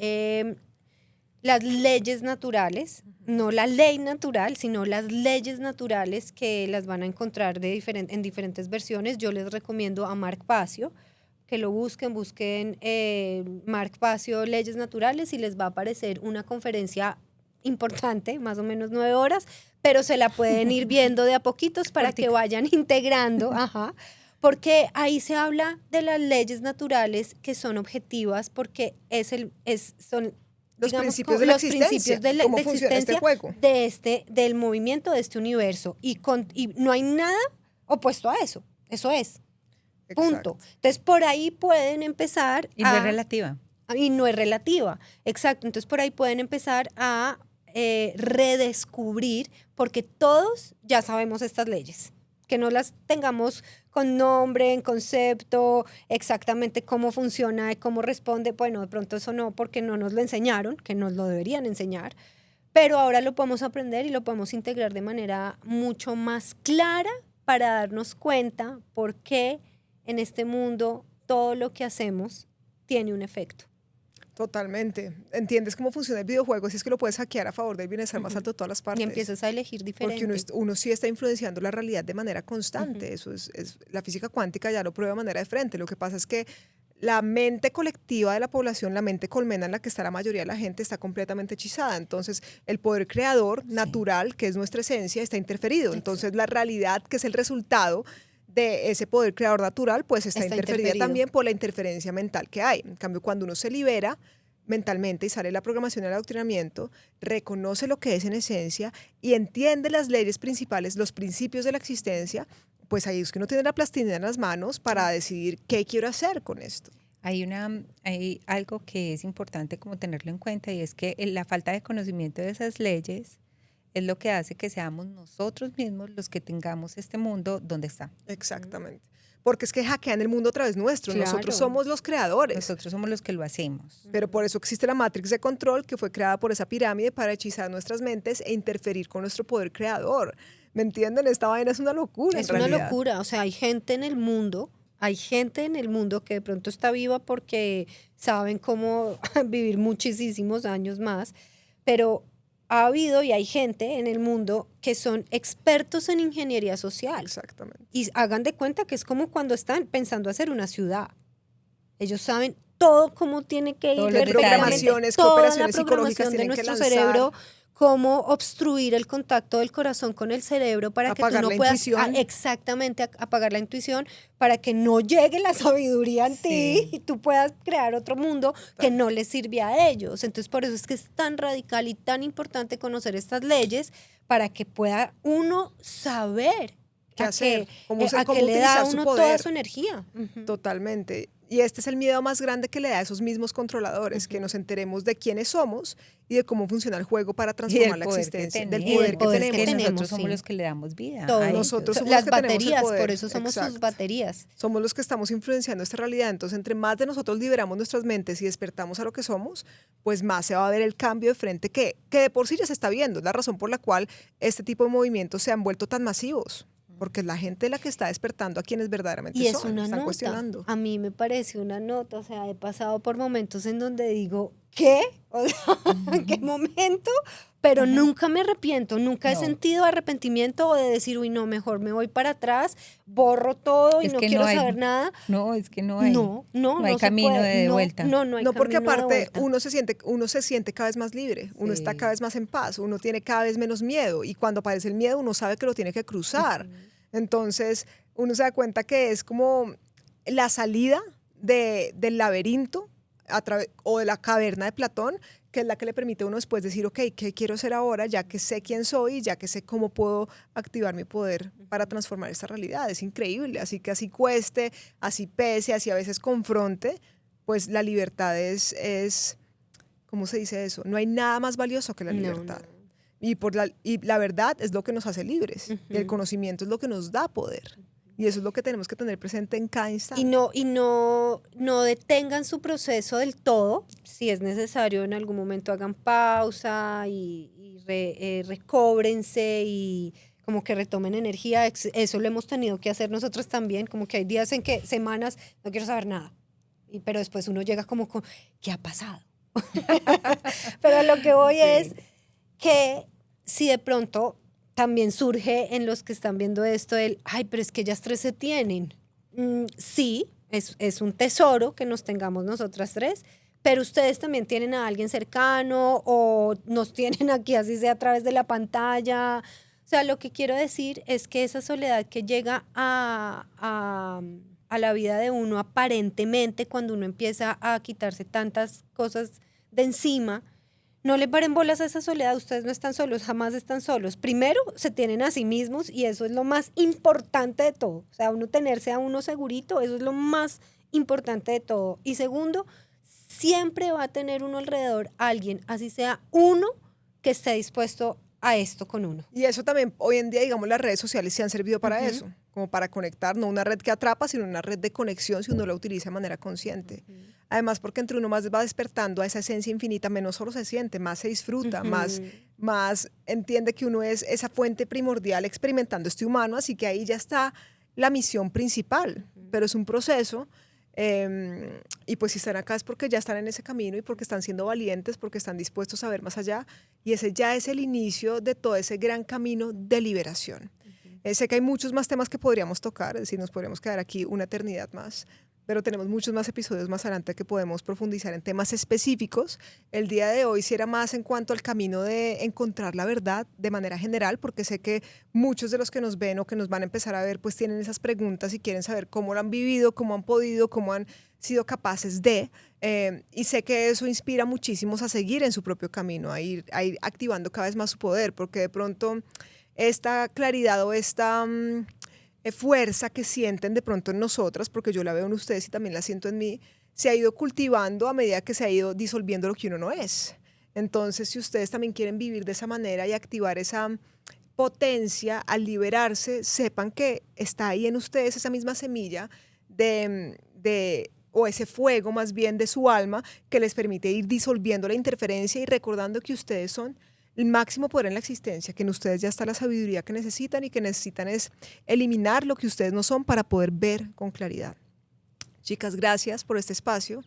las leyes naturales, no la ley natural, sino las leyes naturales que las van a encontrar en diferentes versiones. Yo les recomiendo a Mark Passio, que lo busquen Mark Passio Leyes Naturales y les va a aparecer una conferencia importante, más o menos 9 horas, pero se la pueden ir viendo de a poquitos para que vayan integrando, porque ahí se habla de las leyes naturales que son objetivas porque son los digamos, principios de la existencia, cómo de funciona este juego. Del movimiento de este universo y no hay nada opuesto a eso, eso es, punto. Entonces por ahí pueden empezar y no es relativa. Y no es relativa, exacto, entonces por ahí pueden empezar a redescubrir, porque todos ya sabemos estas leyes, que no las tengamos con nombre, en concepto, exactamente cómo funciona y cómo responde. Bueno, de pronto eso no, porque no nos lo enseñaron, que nos lo deberían enseñar, pero ahora lo podemos aprender y lo podemos integrar de manera mucho más clara para darnos cuenta por qué en este mundo todo lo que hacemos tiene un efecto. Totalmente. Entiendes cómo funciona el videojuego, si es que lo puedes hackear a favor del bienestar más alto de todas las partes. Y empiezas a elegir diferente. Porque uno sí está influenciando la realidad de manera constante. Eso es la física cuántica ya lo prueba de manera de frente. Lo que pasa es que la mente colectiva de la población, la mente colmena en la que está la mayoría de la gente, está completamente hechizada. Entonces, el poder creador natural, que es nuestra esencia, está interferido. Entonces, la realidad, que es el resultado de ese poder creador natural, pues está interferida también por la interferencia mental que hay. En cambio, cuando uno se libera mentalmente y sale la programación y el adoctrinamiento, reconoce lo que es en esencia y entiende las leyes principales, los principios de la existencia, pues ahí es que uno tiene la plastilina en las manos para decidir qué quiero hacer con esto. Hay algo que es importante como tenerlo en cuenta y es que la falta de conocimiento de esas leyes es lo que hace que seamos nosotros mismos los que tengamos este mundo donde está. Exactamente. Porque es que hackean el mundo a través nuestro. Claro. Nosotros somos los creadores. Nosotros somos los que lo hacemos. Pero por eso existe la Matrix de control, que fue creada por esa pirámide para hechizar nuestras mentes e interferir con nuestro poder creador. ¿Me entienden? Esta vaina es una locura. Es una locura. O sea, hay gente en el mundo que de pronto está viva porque saben cómo vivir muchísimos años más, pero ha habido y hay gente en el mundo que son expertos en ingeniería social. Exactamente. Y hagan de cuenta que es como cuando están pensando hacer una ciudad. Ellos saben todo cómo tiene que ir, programaciones, qué operaciones psicológicas tienen que lanzar, cerebro, cómo obstruir el contacto del corazón con el cerebro para que tú no puedas apagar la intuición, para que no llegue la sabiduría en ti y tú puedas crear otro mundo que no les sirve a ellos. Entonces, por eso es que es tan radical y tan importante conocer estas leyes para que pueda uno saber qué hacer, cómo le da a uno toda su energía. Totalmente. Y este es el miedo más grande que le da a esos mismos controladores, que nos enteremos de quiénes somos y de cómo funciona el juego para transformar la existencia, del poder que tenemos. Nosotros somos los que le damos vida. Nosotros somos las los que baterías, tenemos el poder. Por eso somos sus baterías. Somos los que estamos influenciando esta realidad. Entonces, entre más de nosotros liberamos nuestras mentes y despertamos a lo que somos, pues más se va a ver el cambio de frente que de por sí ya se está viendo. Es la razón por la cual este tipo de movimientos se han vuelto tan masivos. Porque es la gente la que está despertando a quienes verdaderamente están cuestionando. A mí me parece una nota, o sea, he pasado por momentos en donde digo, ¿qué? O sea, ¿qué momento? Pero nunca me arrepiento, nunca he sentido arrepentimiento o de decir, uy, no, mejor me voy para atrás, borro todo y no quiero saber nada. No, es que no hay. No hay camino de vuelta. No, porque aparte uno se siente cada vez más libre, uno está cada vez más en paz, uno tiene cada vez menos miedo y cuando aparece el miedo uno sabe que lo tiene que cruzar. Entonces uno se da cuenta que es como la salida del laberinto o de la caverna de Platón, que es la que le permite a uno después decir, ok, ¿qué quiero ser ahora? Ya que sé quién soy, ya que sé cómo puedo activar mi poder para transformar esta realidad. Es increíble, así que así cueste, así pese, así a veces confronte, pues la libertad es ¿cómo se dice eso? No hay nada más valioso que la libertad. No. Y la verdad es lo que nos hace libres. Ujú. Y el conocimiento es lo que nos da poder. Y eso es lo que tenemos que tener presente en cada instante. No detengan su proceso del todo. Si es necesario, en algún momento hagan pausa y recóbrense y como que retomen energía. Eso lo hemos tenido que hacer nosotros también. Como que hay días en que, semanas, no quiero saber nada. Pero después uno llega como con, ¿qué ha pasado? Pero a lo que voy Sí. es que si de pronto también surge en los que están viendo esto el, ay, pero es que ellas tres se tienen. Sí, es un tesoro que nos tengamos nosotras tres, pero ustedes también tienen a alguien cercano o nos tienen aquí, así sea a través de la pantalla. O sea, lo que quiero decir es que esa soledad que llega a la vida de uno aparentemente cuando uno empieza a quitarse tantas cosas de encima, no le paren bolas a esa soledad, ustedes no están solos, jamás están solos. Primero, se tienen a sí mismos y eso es lo más importante de todo. O sea, uno tenerse a uno segurito, eso es lo más importante de todo. Y segundo, siempre va a tener uno alrededor alguien, así sea uno, que esté dispuesto a esto con uno. Y eso también, hoy en día, digamos, las redes sociales se han servido para Ujú. eso, como para conectar, no una red que atrapa, sino una red de conexión si uno la utiliza de manera consciente. Además, porque entre uno más va despertando a esa esencia infinita, menos solo se siente, más se disfruta, más entiende que uno es esa fuente primordial experimentando este humano, así que ahí ya está la misión principal, pero es un proceso. Y pues si están acá es porque ya están en ese camino y porque están siendo valientes, porque están dispuestos a ver más allá. Y ese ya es el inicio de todo ese gran camino de liberación. Sé que hay muchos más temas que podríamos tocar, es decir, nos podríamos quedar aquí una eternidad más, pero tenemos muchos más episodios más adelante que podemos profundizar en temas específicos. El día de hoy sí era más en cuanto al camino de encontrar la verdad de manera general, porque sé que muchos de los que nos ven o que nos van a empezar a ver, pues tienen esas preguntas y quieren saber cómo lo han vivido, cómo han podido, cómo han sido capaces de, y sé que eso inspira muchísimos a seguir en su propio camino, a ir activando cada vez más su poder, porque de pronto esta claridad o esta fuerza que sienten de pronto en nosotras, porque yo la veo en ustedes y también la siento en mí, se ha ido cultivando a medida que se ha ido disolviendo lo que uno no es. Entonces, si ustedes también quieren vivir de esa manera y activar esa potencia al liberarse, sepan que está ahí en ustedes esa misma semilla o ese fuego más bien de su alma que les permite ir disolviendo la interferencia y recordando que ustedes son el máximo poder en la existencia, que en ustedes ya está la sabiduría que necesitan y que necesitan es eliminar lo que ustedes no son para poder ver con claridad. Chicas, gracias por este espacio.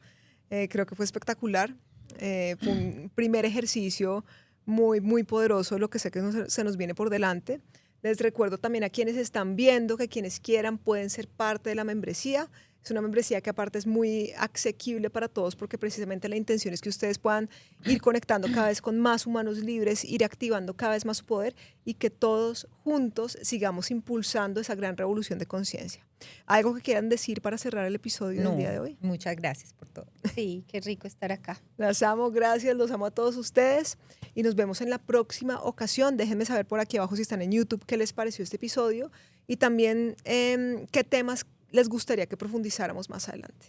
Creo que fue espectacular. Fue un primer ejercicio muy, muy poderoso, lo que sé que se nos viene por delante. Les recuerdo también a quienes están viendo que quienes quieran pueden ser parte de la membresía. Es una membresía que aparte es muy asequible para todos porque precisamente la intención es que ustedes puedan ir conectando cada vez con más humanos libres, ir activando cada vez más su poder y que todos juntos sigamos impulsando esa gran revolución de conciencia. ¿Algo que quieran decir para cerrar el episodio del día de hoy? Muchas gracias por todo. Sí, qué rico estar acá. Las amo, gracias, los amo a todos ustedes y nos vemos en la próxima ocasión. Déjenme saber por aquí abajo si están en YouTube qué les pareció este episodio y también qué temas les gustaría que profundizáramos más adelante.